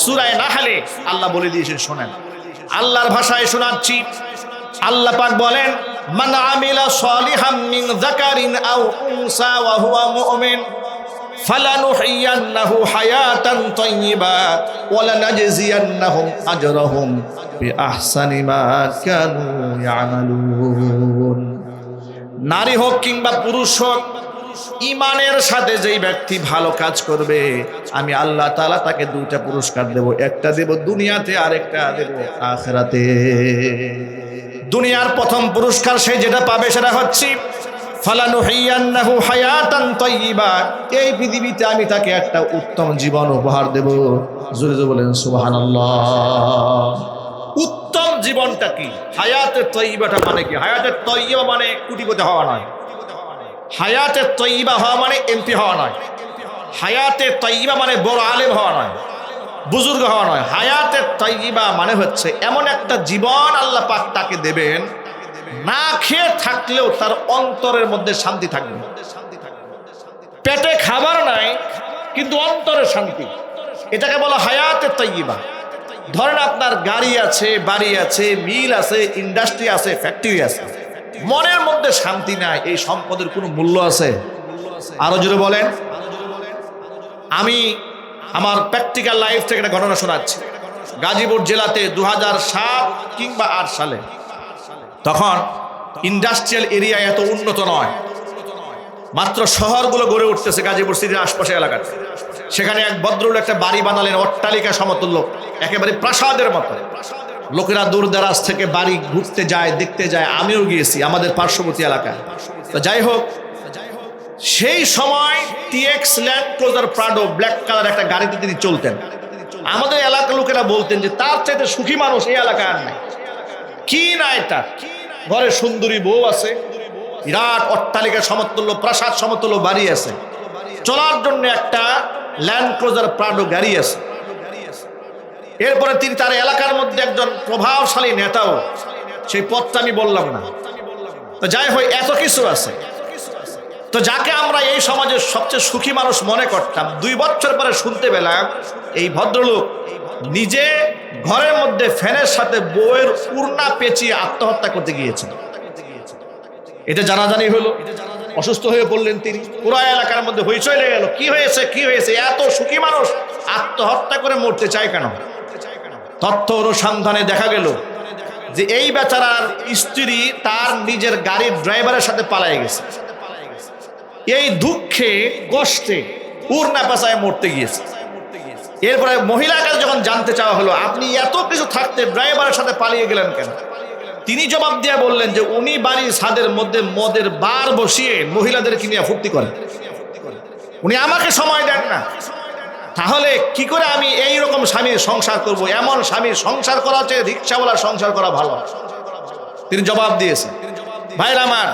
সূরা নাহলে আল্লাহ বলে দিয়েছেন, শোনেন, আল্লাহর ভাষায় শোনাচ্ছি। আল্লাহ পাক বলেন, মান আমিলা সালিহাম মিন যাকারিন আও উনসা ওয়া হুয়া মুমিন ফালানুহিয়ান্নাহু হায়াতান তাইয়্যিবা ওয়া লানাজজিয়ান্নাহুম আজরাহুম বিআহসানি মা কানু ইয়ামালুন। নারী হোক কিংবা পুরুষ হোক, ইমানের সাথে যেই ব্যক্তি ভালো কাজ করবে আমি আল্লাহ তাআলা তাকে দুইটা পুরস্কার দেব, একটা দেব দুনিয়াতে আর একটা দেব আখিরাতে। দুনিয়ার প্রথম পুরস্কার সে যেটা পাবে সেটা হচ্ছে ফালানুহিয়ান্নাহু হায়াতান তাইয়্যিবা, এই পৃথিবীতে আমি তাকে একটা উত্তম জীবন উপহার দেব। জোরে জোরে বলেন সুবহানাল্লাহ। উত্তম জীবনটা কি? হায়াতে তাইয়্যিবাটা মানে কি? হায়াতে তাইয়্যিবা মানে কোটিপতি হওয়া নয়। হায়াতে তাইয়্যিবা হওয়া মানে এমপি হওয়া নয়। হায়াতে তাইয়্যিবা মানে বড় আলেম হওয়া নয়, বুজুর্গ হওয়া নয়। হায়াতে তাইয়্যিবা মানে হচ্ছে এমন একটা জীবন আল্লাহ পাক তাকে দেবেন, না খেয়ে থাকলেও তার অন্তরের মধ্যে শান্তি থাকবে। পেটে খাবার নাই কিন্তু অন্তরে শান্তি, এটাকে বলা হায়াতে তাইয়্যিবা। ধরেন আপনার গাড়ি আছে, বাড়ি আছে, মিল আছে, ইন্ডাস্ট্রি আছে, ফ্যাক্টরি আছে, মনের মধ্যে শান্তি নাই, এই সম্পদের কোনো মূল্য আছে? আরো জোরে বলেন। আমি আমার প্র্যাকটিক্যাল লাইফ থেকে একটা ঘটনা শোনাচ্ছি। গাজীপুর জেলাতে 2007 কিংবা 8 সালে, তখন ইন্ডাস্ট্রিয়াল এরিয়া এত উন্নত নয়, মাত্র শহরগুলো গড়ে উঠতেছে গাজীপুর সিটির আশপাশে এলাকাতে। সেখানে এক ভদ্রলোক একটা বাড়ি বানালেন, অট্টালিকা সমতুল্য, একেবারে প্রাসাদের মতো। লোকেরা দূর দারাজ থেকে বাড়ি ঘুরতে যায়, দেখতে যায়, আমিও গিয়েছি আমাদের পার্শ্ববর্তী এলাকায়। তো যাই হোক, সেই সময় TX land cruiser Prado black colour একটা গাড়িতে তিনি চলতেন। আমাদের এলাকার লোকেরা বলতেন যে তার চাইতে সুখী মানুষ এই এলাকায় আর নাই। কি না এটা, ঘরে সুন্দরী বউ আছে, বিরাট অট্টালিকা সমতুল্য, প্রাসাদ সমতুল্য বাড়ি আছে, চলার জন্য একটা ল্যান্ড ক্রুজার প্রাডো গাড়ি আছে। এরপরে তিনি তার এলাকার মধ্যে একজন প্রভাবশালী নেতাও, সেই পথটা আমি বললাম না। তো যাই হোক, এত কিছু আছে। তো যাকে আমরা এই সমাজের সবচেয়ে সুখী মানুষ মনে করতাম, 2 বছর পরে শুনতে পেলাম এই ভদ্রলোক নিজে ঘরের মধ্যে ফ্যানের সাথে বউয়ের উড়না পেঁচিয়ে আত্মহত্যা করতে গিয়েছেন। এটা জানাজানি হলো, অসুস্থ হয়ে পড়লেন তিনি। পুরো এলাকার মধ্যে হইচই লেগে গেল, কি হয়েছে কি হয়েছে, এত সুখী মানুষ আত্মহত্যা করে মরতে চায় কেন? তথ্য অনুসন্ধানে দেখা গেল যে এই বেচারার স্ত্রী তার নিজের গাড়ির ড্রাইভারের সাথে পালিয়ে গেছে। এই দুঃখে কষ্টে উড়না পেঁচায় মরতে গিয়েছে। এরপরে মহিলার কাছে যখন জানতে চাওয়া হলো, আপনি এত কিছু থাকতে ড্রাইভারের সাথে পালিয়ে গেলেন কেন? তিনি জবাব দিয়ে বললেন যে উনি বাড়ির ছাদের মধ্যে মদের বার বসিয়ে মহিলাদেরকে নিয়ে ফুর্তি করেন, উনি আমাকে সময় দেন না। তাহলে কি করে আমি এই রকম স্বামীর সংসার করব? এমন স্বামীর সংসার করা চেয়ে রিক্সাওয়ালার সংসার করা ভালো। তিনি জবাব দিয়েছেন। ভাইরা আমার,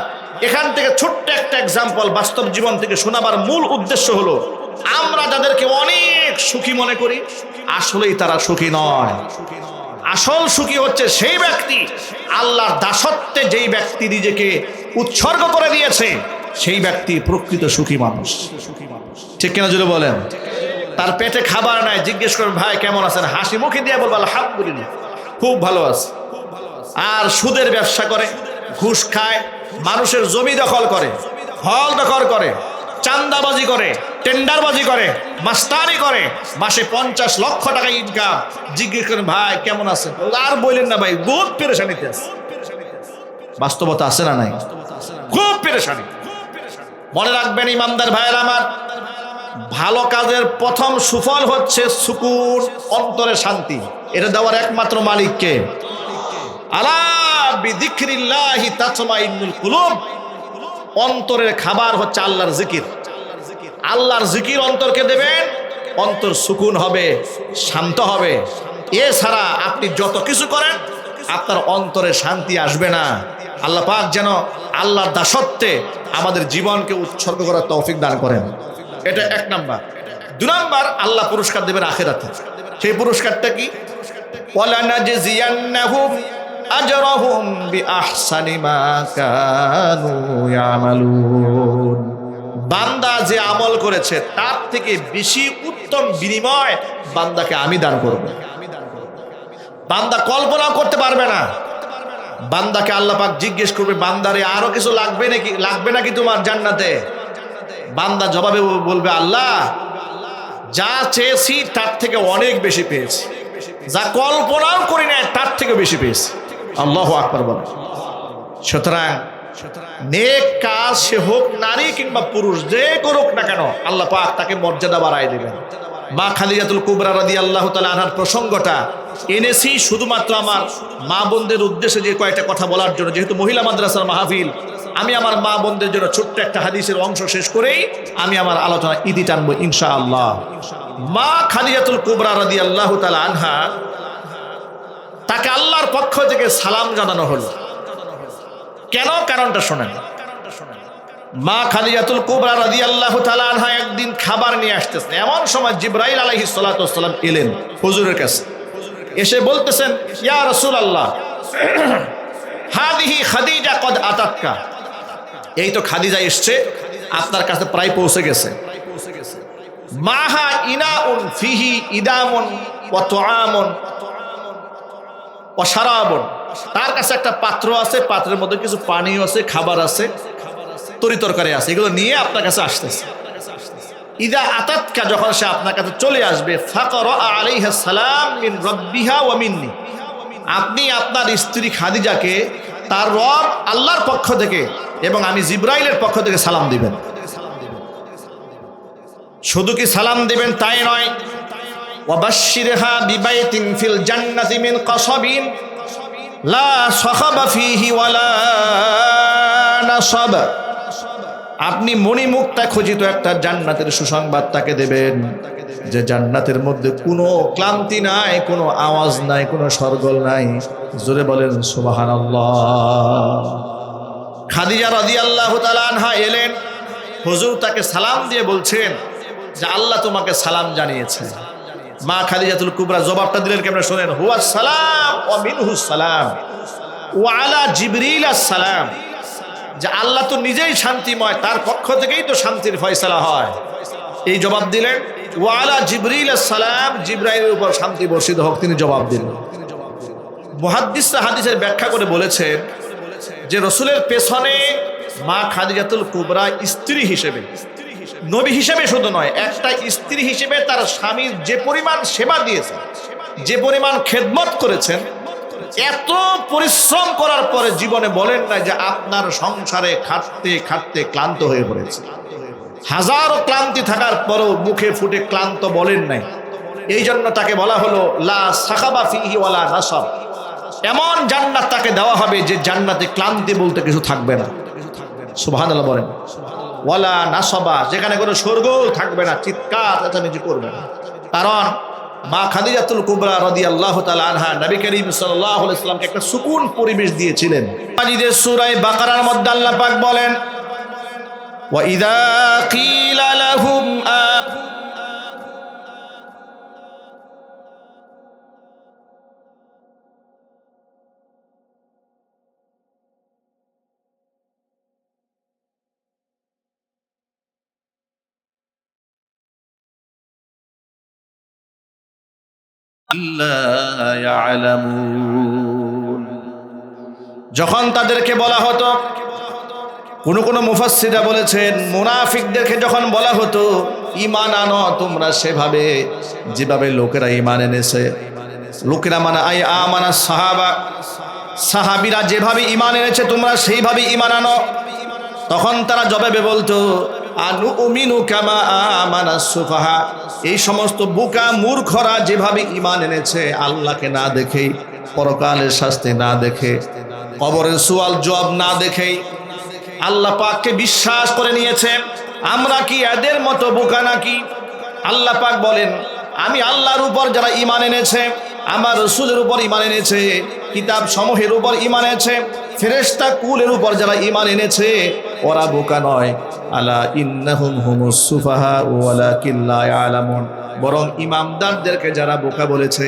এখান থেকে ছোট্ট একটা এক্সাম্পল বাস্তব জীবন থেকে শোনাবার মূল উদ্দেশ্য হলো, আমরা যাদেরকে অনেক সুখী মনে করি আসলেই তারা সুখী নয়। আসল সুখী হচ্ছে সেই ব্যক্তি আল্লাহর দাসত্বে যেই ব্যক্তি নিজেকে উৎসর্গ করে দিয়েছে, সেই ব্যক্তি প্রকৃত সুখী মানুষ। ঠিক কিনা জুড়ে বলেন? তার পেটে খাবার নাই, জিজ্ঞেস করবেন ভাই কেমন আছেন, হাসি মুখে দিয়ে বলবো আলহামদুলিল্লাহ খুব ভালো আছে। আর সুদের ব্যবসা করে, ঘুষ খায়, মানুষের জমি দখল করে, হল দখল করে, চান্দাবাজি করে, টেন্ডারবাজি করে, মাস্তানি করে, মাসে 50 লক্ষ টাকা ইনকাম। জিজ্ঞেস করেন ভাই কেমন আছেন, আর বললেন না ভাই বহুত পেরেশানিতে আছে। বাস্তবতা আছে না নাই? খুব পেরেশানি। মনে রাখবেন ইমানদার ভাইয়ের আমার, ভালো কাজের প্রথম সুফল হচ্ছে সুকুন, অন্তরে শান্তি। এটা দেওয়ার একমাত্র মালিককে। আলা বিযিকরিল্লাহি তাতমাইন্নুল কুলুব। অন্তরের খাবার হচ্ছে আল্লাহর জিকির। আল্লাহর জিকির অন্তরকে দেবেন, অন্তর সুকুন হবে, শান্ত হবে। এছাড়া আপনি যত কিছু করেন আপনার অন্তরে শান্তি আসবে না। আল্লাহ পাক যেন আল্লাহর দাসত্বে আমাদের জীবনকে উৎসর্গ করার তৌফিক দান করেন। এটা 1 নাম্বার। 2 নাম্বার, আল্লাহ পুরস্কার দেবেন আখিরাতে। সেই পুরস্কারটা কি? ওয়ালানাজজিয়ান্নাহুম আজরাহুম বিআহসানি মা কানু ইয়ামালুন। বান্দা যে আমল করেছে তার থেকে বেশি উত্তম বিনিময় বান্দাকে আমি দান করব। বান্দা কল্পনা করতে পারবে না। বান্দাকে আল্লাহ পাক জিজ্ঞেস করবে, বান্দারে আরো কিছু লাগবে নাকি তোমার জান্নাতে? বান্দা জবাবে বলবে, আল্লাহ যা চেয়েছি তার থেকে অনেক বেশি পেয়েছি, যা কল্পনাও করি না তার থেকে বেশি পেয়েছি। আল্লাহু আকবার বলেন। সুতরাং নেক কাজ সে হোক নারী কিংবা পুরুষ, যে করুক না কেন আল্লাহ পাক তাকে মর্যাদা বাড়ায় দিবেন। মা খাদিজাতুল কুবরা রাদিয়াল্লাহু তাআলা আনহার প্রসঙ্গটা এনেছি শুধুমাত্র আমার মা বোনদের উদ্দেশ্যে যে কয়েকটা কথা বলার জন্য। যেহেতু মহিলা মাদ্রাসার মাহফিল, আমি আমার মা বোনদের জন্য ছোট্ট একটা হাদিসের অংশ শেষ করেই আমি আমার আলোচনা ইতি টানবো ইনশাআল্লাহ। মা খাদিজাতুল কুবরা রাদিয়াল্লাহু তাআলা আনহা, তাকে আল্লাহর পক্ষ থেকে সালাম জানানো হলো। কেন? কারণটা শোনেন। মা খাদিজাতুল কুবরা রাদিয়াল্লাহু তাআলা আনহা একদিন খাবার নিয়ে আসতেছেন। এমন সময় জিবরাইল আলাইহিস সালাতু ওয়াস সালাম এলেন হুজুরের কাছে। এসে বলতেছেন, ইয়া রাসূলুল্লাহ, হাদিহি খাদিজা কদ আতাতকা, এই তো খাদিজা এসছে, আপনার কাছে প্রায় পৌঁছে গেছে। মাহা ইনাউন ফিহি ইদামুন ওয়া তুআমুন ওয়া শারাবুন, তার কাছে একটা পাত্র আছে, পাত্রের মধ্যে কিছু পানি আছে, খাবার আছে, তরি তরকারি আছে, এগুলো নিয়ে আপনার কাছে আসতেছে। ইদা আতাতকা, যখন সে আপনার কাছে চলে আসবে, ফাকরা আলাইহা সালাম মিন রাব্বিহা ওয়া মিন্নি, আপনি আপনার স্ত্রী খাদিজাকে তার রব আল্লাহর পক্ষ থেকে এবং আমি জিবরাইলের পক্ষ থেকে সালাম দিবেন। শুধু কি সালাম দিবেন তাই নয়, ওয়াবাশশিরহা বিবাইতিন ফিল জান্নাতি মিন কাসাবিন লা সাখাবা ফিহি ওয়ালা নাসাব, আপনি মণিমুক্তা খচিত একটা জান্নাতের সুসংবাদ তাকে দেবেন, যে জান্নাতের মধ্যে কোনো ক্লান্তি নাই, কোনো আওয়াজ নাই, কোনো সরগোল নাই। জোরে বলেন সুবহানাল্লাহ। খাদিজা রাদিয়াল্লাহু তাআলা আনহা এলেন, হুজুর তাকে সালাম দিয়ে বলছেন যে আল্লাহ তোমাকে সালাম জানিয়েছে। মা খাদিজাতুল কুবরা জবাবটা দিলেন কেমন শুনেন, হুয়া সালাম ওয়া মিনহুস সালাম ওয়া আলা জিবরিল আসসালাম, যে আল্লাহ তো নিজেই শান্তিময়, তার পক্ষ থেকেই তো শান্তির ফয়সালা হয়। এই জবাব দিলেন, ওয়া আলা জিবরিল আসসালাম, জিবরাইলের উপর শান্তি বর্ষিত হোক, তিনি জবাব দিলেন। মুহাদ্দিসরা হাদিসের ব্যাখ্যা করে বলেছেন যে রাসূলের পেছনে মা খাদিজাতুল কুবরা স্ত্রী হিসেবে, নবী হিসেবে শুধু নয়, একটা স্ত্রী হিসেবে তার স্বামীর যে পরিমাণ সেবা দিয়েছেন, যে পরিমাণ খেদমত করেছেন, এত পরিশ্রম করার পরে জীবনে বলেন না যে আপনার সংসারে খাটতে খাটতে ক্লান্ত হয়ে পড়েছে। হাজারো ক্লান্তি থাকার পরও মুখে ফুটে ক্লান্ত বলেন নাই। এই জন্য তাকে বলা হলো লা সাখাবা ফিহি ওয়ালা নাসাব, এমন জান্নাত তাকে দেওয়া হবে যে জান্নাতে ক্লান্তি বলতে কিছু থাকবে না। সুবহানাল্লাহ বলেন। ওয়ালা নাসাবা, যেখানে কোনো শোরগোল থাকবে না, চিৎকার চেঁচামেচি করবে না। কারণ মা খাদিজাতুল কুবরা রাদিয়াল্লাহু তাআলা আনহা নবী করিম সাল্লাল্লাহু আলাইহি ওয়াসাল্লামকে একটা সুকুন পরিবেশ দিয়েছিলেন। মাজিদের সূরা বাকারার মধ্যে আল্লাহ পাক বলেন, ওয়া ইযা কিলা লাহুম যখন তাদেরকে বলা হতো, কোন কোন মুফাসসিররা বলেছেন মুনাফিকদেরকে যখন বলা হতো ঈমান আনো তোমরা, সেভাবে যেভাবে লোকেরা ঈমান এনেছে, লোকেরা মানে আই আমানা সাহাবা, সাহাবীরা যেভাবে ঈমান এনেছে তোমরা সেইভাবে ঈমান আনো। তখন তারা জবাবে বলতো আনুমিনু কামা আমানাস সুফাহা, এই সমস্ত বোকা মূর্খরা যেভাবে ঈমান এনেছে আল্লাহকে না দেখেই, পরকালের শাস্তি না দেখে, কবরের সওয়াল জবাব না দেখেই আল্লাহ পাককে বিশ্বাস করে নিয়েছে, আমরা কি এদের মতো বোকা নাকি? আল্লাহ পাক বলেন, আমি আল্লাহর উপর যারা ঈমান এনেছে, আমার রাসূলের উপর ঈমান এনেছে, কিতাব সমূহের উপর ঈমান এনেছে, ফেরেশতা কুলের উপর যারা ঈমান এনেছে, ওরা বোকা নয়। আলা ইন্নাহুম হুমুস সুফাহা ওয়ালাকিন লা ইয়ালামুন, বরং ইমামদারদেরকে যারা বোকা বলেছে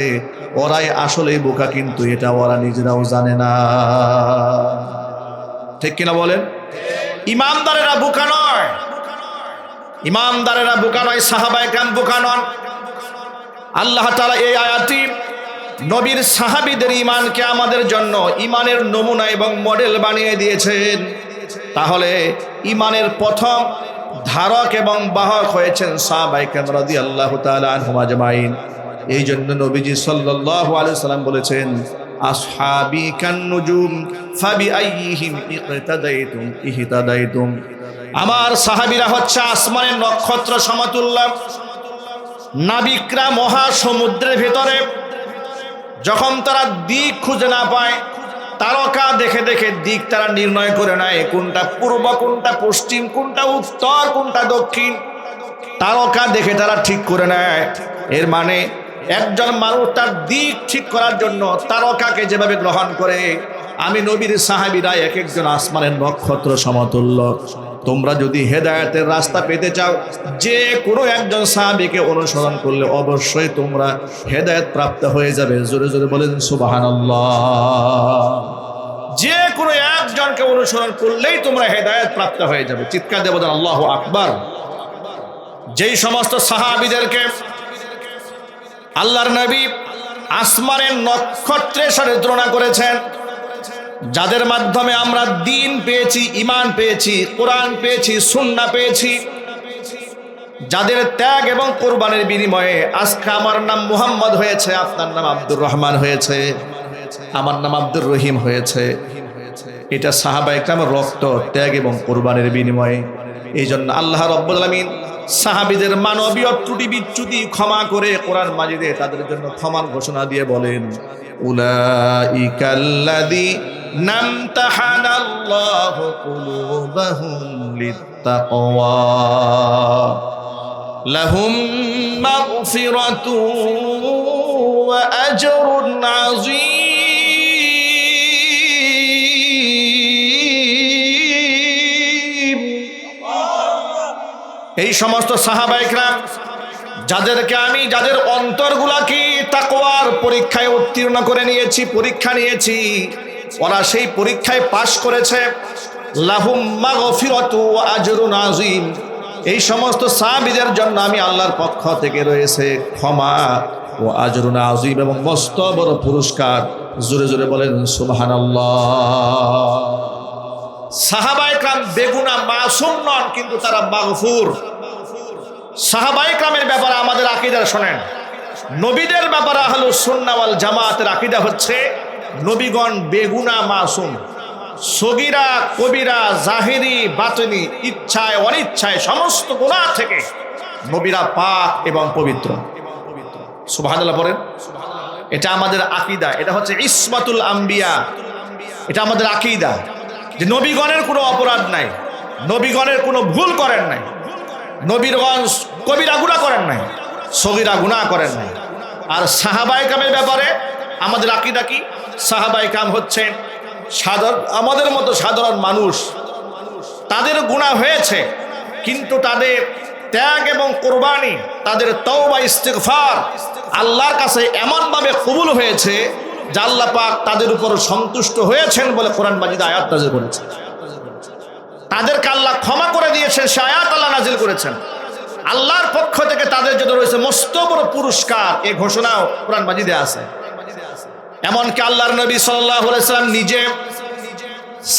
ওরাই আসলেই বোকা, কিন্তু এটা ওরা নিজেরাও জানে না। ঠিক কিনা বলেন? ইমামদারেরা বোকা নয়, ইমামদারেরা বোকা নয়, সাহাবায়ে কেরাম বোকা নন। আল্লাহ তাআলা এই আয়াতটি নবীর সাহাবীদের ঈমানকে আমাদের জন্য ঈমানের নমুনা এবং মডেল বানিয়ে দিয়েছেন। তাহলে ঈমানের প্রথম ধারক এবং বাহক হয়েছেন সাহাবায়ে কেরাম রাদিয়াল্লাহু তাআলা আনহুম আজমাইন। এই জন্য নবীজি সাল্লাল্লাহু আলাইহি সাল্লাম বলেছেন, আসহাবি কান নুজুম ফাবিআইয়িহিম ইকতাদাইতুম ইহতাদাইতুম। আমার সাহাবীরা হচ্ছে আসমানের নক্ষত্র সমতুল্য। নাবিকরা মহাসমুদ্রের ভেতরে যখন তারা দিক খুঁজে না পায়, তারকা দেখে দেখে দিক তারা নির্ণয় করে নেয়, কোনটা পূর্ব, কোনটা পশ্চিম, কোনটা উত্তর, কোনটা দক্ষিণ। তারকা দেখে তারা ঠিক করে নেয়। এর মানে একজন মানুষ তার দিক ঠিক করার জন্য তারকাকে যেভাবে গ্রহণ করে, আমি নবীর সাহাবীরা এক একজন আসমানের নক্ষত্র সমতুল্য। তোমরা যদি হেদায়েতের রাস্তা পেতে চাও, যে কোনো একজন সাহাবীকে অনুসরণ করলে অবশ্যই তোমরা হেদায়েত প্রাপ্ত হয়ে যাবে। জোরে জোরে বলেন সুবহানাল্লাহ। যে কোনো একজনকে অনুসরণ করলেই তোমরা হেদায়েত প্রাপ্ত হয়ে যাবে। চিৎকার দিয়ে বলেন আল্লাহু আকবার। যেই সমস্ত সাহাবীদেরকে আল্লাহর নবী আসমানের নক্ষত্রের সাথে তুলনা করেছেন, যাদের মাধ্যমে আমরা দ্বীন পেয়েছি, ঈমান পেয়েছি, কোরআন পেয়েছি, সুন্নাহ পেয়েছি, যাদের ত্যাগ এবং কোরবানির বিনিময়ে আজকে আমার নাম মুহাম্মদ হয়েছে, আপনার নাম আব্দুর রহমান হয়েছে, আমার নাম আব্দুর রহিম হয়েছে, এটা সাহাবায়ে কেরামের রক্ত, ত্যাগ এবং কোরবানির বিনিময়ে। এই জন্য আল্লাহ রাব্বুল আলামিন সাহাবীদের মানবীয় ত্রুটি বিচ্যুতি ক্ষমা করে কোরআন মাজিদে তাদের জন্য ক্ষমার ঘোষণা দিয়ে বলেন, উলাইকাল্লাযীনা ইমতাহানাল্লাহু কুলুবাহুম লিত্তাকওয়া লাহুম মাগফিরাতুন ওয়া আজরুন আযীম। এই সমস্ত সাহাবায়ে কেরাম যাদেরকে আমি, যাদের অন্তরগুলাকে তাকওয়ার পরীক্ষায় উত্তীর্ণ করে নিয়েছি, পরীক্ষা নিয়েছি, ওরা সেই পরীক্ষায় পাশ করেছে। লাহুম মাগফিরাতু ওয়া আজরুন আযীম। এই সমস্ত সাহাবীদের জন্য আমি আল্লাহর পক্ষ থেকে রয়েছে ক্ষমা ও আজরুন আযীম, এবং মস্ত বড় পুরস্কার। জোরে জোরে বলেন সুবহানাল্লাহ। সাহাবায়ে কেরাম বেগুনাহ মাসুম নন, কিন্তু তারা মাগফুর। সাহাবায়ে কেরামের ব্যাপারে আমাদের আকীদা শোনেন। নবীদের ব্যাপারে আহলুস সুন্নাহ ওয়াল জামাতের আকীদা হচ্ছে নবীগণ বেগুনাহ মাসুম। সগীরা কবিরা জাহিরি বাতিনি, ইচ্ছায় অনিচ্ছায় সমস্ত গুনাহ থেকে নবীরা পাক এবং পবিত্র। সুবহানাল্লাহ পড়েন। এটা আমাদের আকীদা, এটা হচ্ছে ইসমাতুল আম্বিয়া। এটা আমাদের আকীদা যে নবীগণের কোনো অপরাধ নাই, নবীগণের কোনো ভুল করেন নাই, নবীগণ কবিরা গুনাহ করেন নাই, সগীরা গুনাহ করেন নাই। আর সাহাবায়ে কেরামের ব্যাপারে আমাদের আকীদা কি? সাহাবায়ে কেরাম হচ্ছে সাধারণ, আমাদের মতো সাধারণ মানুষ। তাদের গুনাহ হয়েছে, কিন্তু তাদের ত্যাগ এবং কোরবানি, তাদের তওবা ইস্তিগফার আল্লাহর কাছে এমনভাবে কবুল হয়েছে যে আল্লাহ পাক তাদের উপর সন্তুষ্ট হয়েছেন বলে কোরআন মাজিদে আয়াত নাযিল করেছেন। তাদেরকে আল্লাহ ক্ষমা করে দিয়েছেন, সে আয়াত আল্লাহ নাযিল করেছেন। আল্লাহর পক্ষ থেকে তাদের জন্য রয়েছে মস্ত বড় পুরস্কার, এই ঘোষণাও কোরআন মাজিদে আছে। এমনকি আল্লাহর নবী সাল্লাল্লাহু আলাইহি সাল্লাম নিজে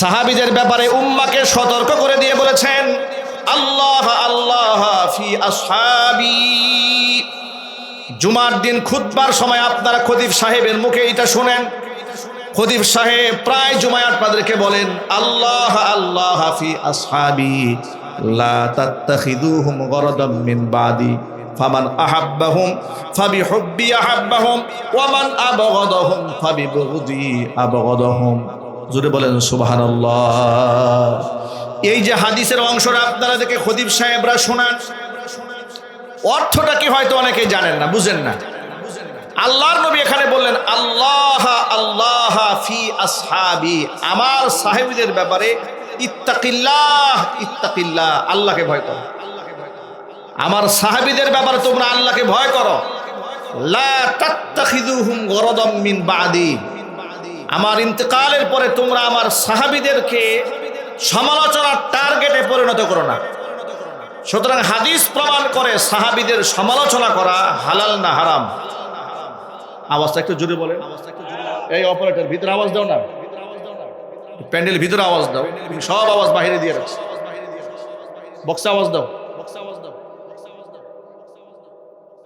সাহাবীদের ব্যাপারে উম্মাহকে সতর্ক করে দিয়ে বলেছেন, আল্লাহ আল্লাহ ফি আসহাবি। জুমার দিন খুতবার সময় আপনারা খতিব সাহেবের মুখে এটা শুনেন। খতিব সাহেব প্রায় জুমায় আপনাদেরকে বলেন, আল্লাহ আল্লাহ ফি আসহাবি লা তাত্তাখিদুহুম গরাদাম মিন বাদি ফামান আহাব্বাহুম ফাবিহুব্বি আহাব্বাহুম ওয়া মান আবগাদাহুম ফাবিবুগদি আবগাদাহুম। জোরে বলেন সুবহানাল্লাহ। এই যে হাদিসের অংশটা আপনারা দেখে খতিব সাহেবরা শোনান, অর্থটা কি হয়তো অনেকে জানেন না, বুঝেন না। আল্লাহর নবী এখানে বললেন আল্লাহ আল্লাহ ফি আসহাবি, আমার সাহাবীদের ব্যাপারে ইত্তাকিল্লাহ ইত্তাকিল্লাহ, আল্লাহকে ভয় করো। আমার সাহাবীদের ব্যাপারে তোমরা আল্লাহকে ভয় করো। লা তাত্তাখিযুহুম গরাদাম মিন বাদি, আমার ইন্তেকালের পরে তোমরা আমার সাহাবীদেরকে সমালোচনার টার্গেটে পরিণত করো না। সুতরাং হাদিস প্রমাণ করে সাহাবীদের সমালোচনা করা হালাল না হারাম। আওয়াজটা একটু জোরে বলেন। এই অপারেটর ভিতরে আওয়াজ দাও না, প্যান্ডেল ভিতরে আওয়াজ দাও, তুমি সব আওয়াজ বাইরে দিয়ে রাখছো, বক্সে আওয়াজ দাও।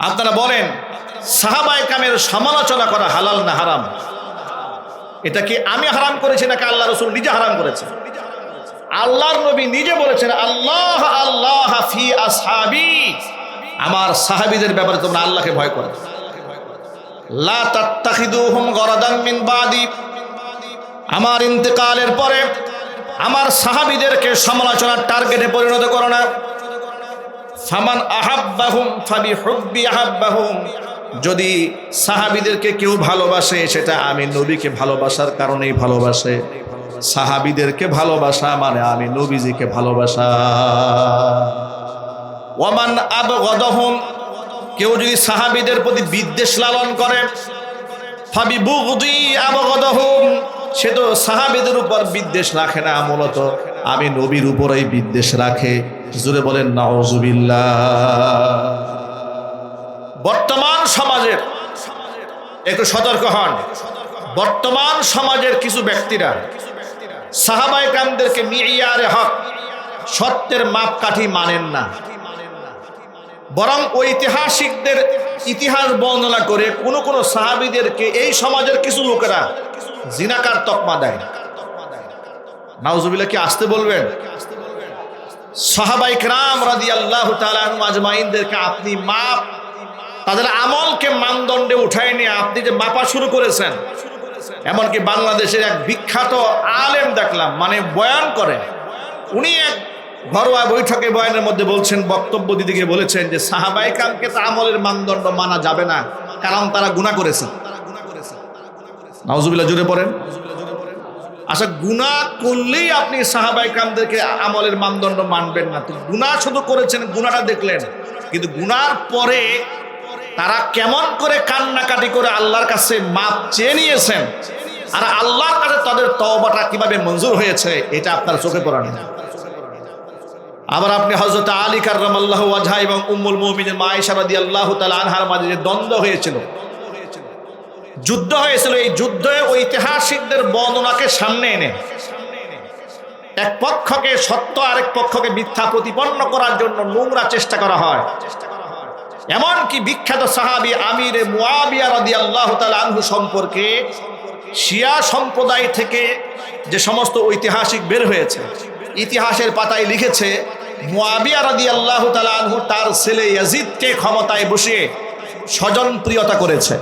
আপনারা বলেন সাহাবায়ে কেরামের সমালোচনা করা হালাল না হারাম? এটা কি আমি হারাম করেছি নাকি আল্লাহ রাসূল নিজে হারাম করেছে? আল্লাহর নবী নিজে বলেছেন আল্লাহ আল্লাহ ফি আসহাবি, আমার সাহাবীদের ব্যাপারে তোমরা আল্লাহকে ভয় করো। লা তাত্তাখিযুহুম গরাদাম মিন বাদি, আমার ইন্তেকালের পরে আমার সাহাবীদেরকে সমালোচনার টার্গেটে পরিণত করো না। ফামান আহাব্বাহুম ফাবিহুব্বি আহাব্বাহুম, যদি সাহাবীদেরকে কেউ ভালোবাসে সেটা আমি নবীকে ভালোবাসার কারণেই ভালোবাসে। সাহাবীদেরকে ভালোবাসা মানে আমি নবীজিকে ভালোবাসা। ওয়ামান আবগাদাহুম, কেউ যদি সাহাবীদের প্রতি বিদ্বেষ লালন করে, ফাবিবুগদি আবগাদাহুম, সে তো সাহাবীদের উপর বিদ্বেষ রাখে না, মূলত আমি নবীর উপরেই বিদ্বেষ রাখে। জোরে বলেন নাউজুবিল্লাহ। বর্তমান সমাজের একটু সতর্ক হন। বর্তমান সমাজের কিছু ব্যক্তিরা সাহাবায়ে কেরামদেরকে মিইয়ারে হক, সত্যের মাপকাঠি মানেন না, বরং ঐতিহাসিকদের ইতিহাস বর্ণনা করে কোন কোন সাহাবীদেরকে এই সমাজের কিছু লোকেরা জিনাকার তকমা দেয়। নাউজুবিল্লাহ, কি আসতে বলবেন? সাহাবায়ে কেরাম রাদিয়াল্লাহু তাআলা আনহুম আজমাইনদেরকে আপনি মাপ, তাদের আমলকে মানদণ্ডে উঠায় নিয়ে আপনি যে মাপা শুরু করেছেন, এমনকি বাংলাদেশের এক বিখ্যাত আলেম দেখলাম, মানে বয়ান করে, উনি এক ঘরোয়া বৈঠকে বয়ানের মধ্যে বলছেন, বক্তব্য দিতে গিয়ে বলেছেন যে সাহাবায়ে কেরামকে তো আমলের মানদণ্ড মানা যাবে না, কারণ তারা গুনাহ করেছে। নাউজুবিল্লাহ, জোরে পড়েন। আচ্ছা, গুনাহ করলেই আপনি সাহাবায়ে কেরামদেরকে আমলের মানদণ্ড মানবেন না? তো গুনাহ শুধু করেছেন, গুনাহটা দেখলেন, কিন্তু গুনার পরে তারা কেমন করে কান্নাকাটি করে আল্লাহর কাছে মাপ চেয়ে নিয়েছেন, আর আল্লাহর কাছে তাদের তওবাটা কিভাবে মঞ্জুর হয়েছে, এটা আপনার চোখে পড়ে না। আবার আপনি হযরত আলী কাররামাল্লাহু ওয়াজহা এবং উম্মুল মুমিনিন মা আয়েশা রাদিয়াল্লাহু তাআলা আনহার মাঝে যে দ্বন্দ্ব হয়েছিল, যুদ্ধ হয়েছিল, এই যুদ্ধে ঐতিহাসিকদের বর্ণনাকে সামনে এনে এক পক্ষকে সত্য আরেক পক্ষকে মিথ্যা প্রতিপন্ন করার জন্য নোংরা চেষ্টা করা হয়। এমনকি বিখ্যাত সাহাবী আমিরে মুআবিয়া রাদিয়াল্লাহু তাআলা আনহু সম্পর্কে শিয়া সম্প্রদায় থেকে যে সমস্ত ঐতিহাসিক বের হয়েছে, ইতিহাসের পাতায় লিখেছে মুআবিয়া রাদিয়াল্লাহু তাআলা আনহু তার ছেলে ইয়াজিদকে ক্ষমতায় বসিয়ে স্বজনপ্রিয়তা করেছে।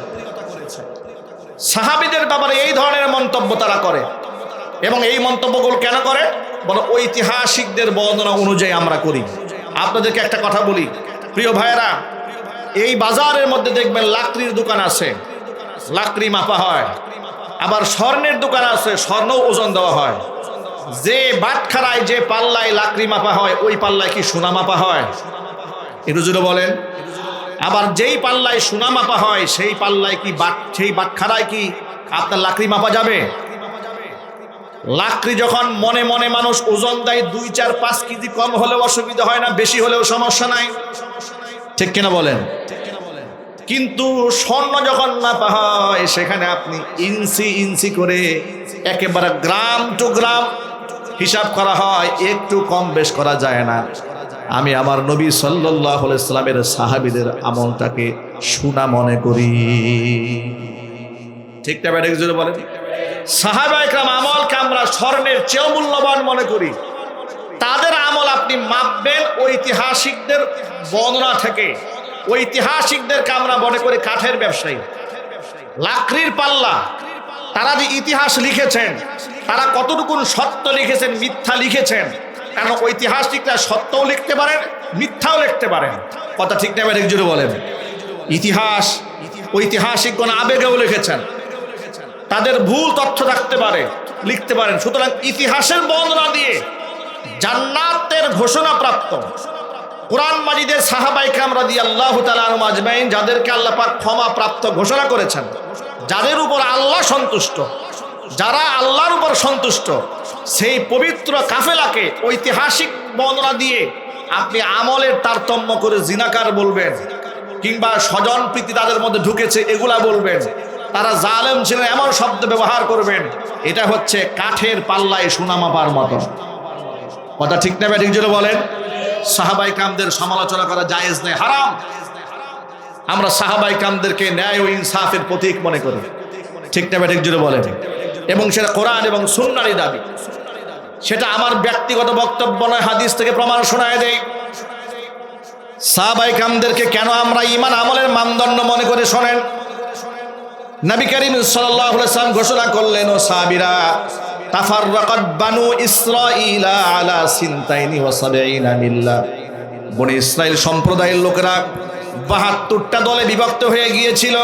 সাহাবীদের ব্যাপারে এই ধরনের মন্তব্য তারা করে, এবং এই মন্তব্যগুলো কেন করে? বলো, ঐতিহাসিকদের বর্ণনা অনুযায়ী আমরা করি। আপনাদেরকে একটা কথা বলি প্রিয় ভাইয়েরা, এই বাজারের মধ্যে দেখবেন লাকড়ির দোকান আছে, লাকড়ি মাপা হয়, আবার স্বর্ণের দোকান আছে, স্বর্ণ ওজন দেওয়া হয়। যে বাটখারায় যে পাল্লায় লাকড়ি মাপা হয়, ওই পাল্লায় কি সোনা মাপা হয়? একটু জোরে বলেন। আবার যেই পাল্লায় সোনা মাপা হয়, সেই পাল্লায় কি সেই বাটখারায় কি আপনার লাকড়ি মাপা যাবে? লাকড়ি যখন মনে মনে মানুষ ওজন দেয়, 2, 4, 5 কেজি কম হলেও অসুবিধা হয় না, বেশি হলেও সমস্যা নাই, ঠিক কিনা বলেন? কিন্তু স্বর্ণ যখন মাপা হয়, সেখানে আপনি ইঞ্চি ইঞ্চি করে একেবারে গ্রাম টু গ্রাম হিসাব করা হয়, একটু কম বেশ করা যায় না। আমি আমার নবী সাল্লাল্লাহু আলাইহি সাল্লামের সাহাবীদের আমলটাকে সোনা মনে করি, ঠিক না? ব্যাটা জোরে বলেন। সাহাবায়ে কেরাম আমলকে আমরা স্বর্ণের চেয়েও মূল্যবান মনে করি। তাদের আমল আপনি মাপবেন ঐতিহাসিকদের বর্ণনা থেকে। ঐতিহাসিকদেরকে আমরা মনে করি কাঠের ব্যবসায়ী, লাকড়ির পাল্লা। তারা যে ইতিহাস লিখেছেন, তারা কতটুকু সত্য লিখেছেন, মিথ্যা লিখেছেন, কারণ ঐতিহাসিকরা সত্যও লিখতে পারেন, মিথ্যাও লিখতে পারেন। কথা ঠিক না? ব্যাটা জোরে বলেন। ইতিহাস ঐতিহাসিকগণ আবেগেও লিখেছেন, তাদের ভুল তথ্য থাকতে পারে, লিখতে পারেন। সুতরাং ইতিহাসের বর্ণনা দিয়ে জান্নাতের ঘোষণা প্রাপ্ত কোরআন মাজিদের সাহাবায়ে কেরাম রাদিয়াল্লাহু তাআলা আনহুম আজমাইন, যাদেরকে আল্লাহ পাক ক্ষমা প্রাপ্ত ঘোষণা করেছেন, যাদের উপর আল্লাহ সন্তুষ্ট, যারা আল্লাহর উপর সন্তুষ্ট, সেই পবিত্র কাফেলাকে ঐতিহাসিক বর্ণনা দিয়ে আপনি আমলের তারতম্য করে জিনাকার বলবেন, কিংবা স্বজন প্রীতি তাদের মধ্যে ঢুকেছে এগুলা বলবেন, তারা জালেম ছিলেন এমন শব্দ ব্যবহার করবেন, এটা হচ্ছে কাঠের পাল্লায় সোনা মাপার মতো। কথা ঠিক না ঠিক জোরে বলেন? সাহাবায়ে কেরামদের সমালোচনা করা জায়েজ নেই, হারাম। আমরা সাহাবায়ে কেরামদেরকে ন্যায় ও ইনসাফের প্রতীক মনে করি, ঠিক না ঠিক জোরে বলেন? এবং সেটা কোরআন এবং সুন্নাহরই দাবি, সেটা আমার ব্যক্তিগত বক্তব্য নয়, হাদিস থেকে প্রমাণ শোনায় দেয়। সাহাবায়ে কেরামদেরকে কেন আমরা ঈমান আমলের মানদণ্ড মনে করে শোনেন, নবী করিম সাল্লাল্লাহু আলাইহি ওয়াসাল্লাম ঘোষণা করলেন, ও সাহাবীরা, তাফাররাকাত বানু ইসরাঈলা আলা সিনতাইনি ওয়া সাবঈনা মিল্লাহ, বনি ইসরাইল সম্প্রদায়ের লোকেরা ৭২টা দলে বিভক্ত হয়ে গিয়েছিল।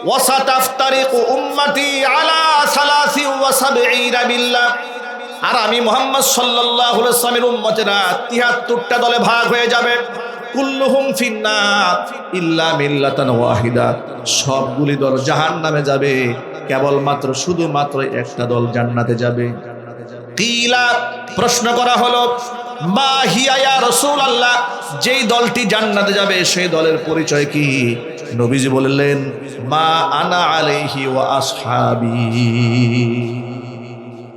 ওয়া সাতাফতারিকু উম্মতি আলা সালাসি ওয়া সাবঈনা মিল্লাহ, আর আমি মুহাম্মদ সাল্লাল্লাহু আলাইহি ওয়াসাল্লামের উম্মতেরা ৭৩টা দলে ভাগ হয়ে যাবে। কুল্লুহুম ফিন্নার ইল্লা মিল্লাতান ওয়াহিদা, সবগুলি দল জাহান্নামে যাবে, কেবলমাত্র শুধুমাত্র একটা দল জান্নাতে যাবে। কিলা, প্রশ্ন করা হলো, মা হিয়া ইয়া রাসূলুল্লাহ, যেই দলটি জান্নাতে যাবে সেই দলের পরিচয় কি? নবীজি বললেন, মা আনা আলাইহি ওয়া আসহাবি,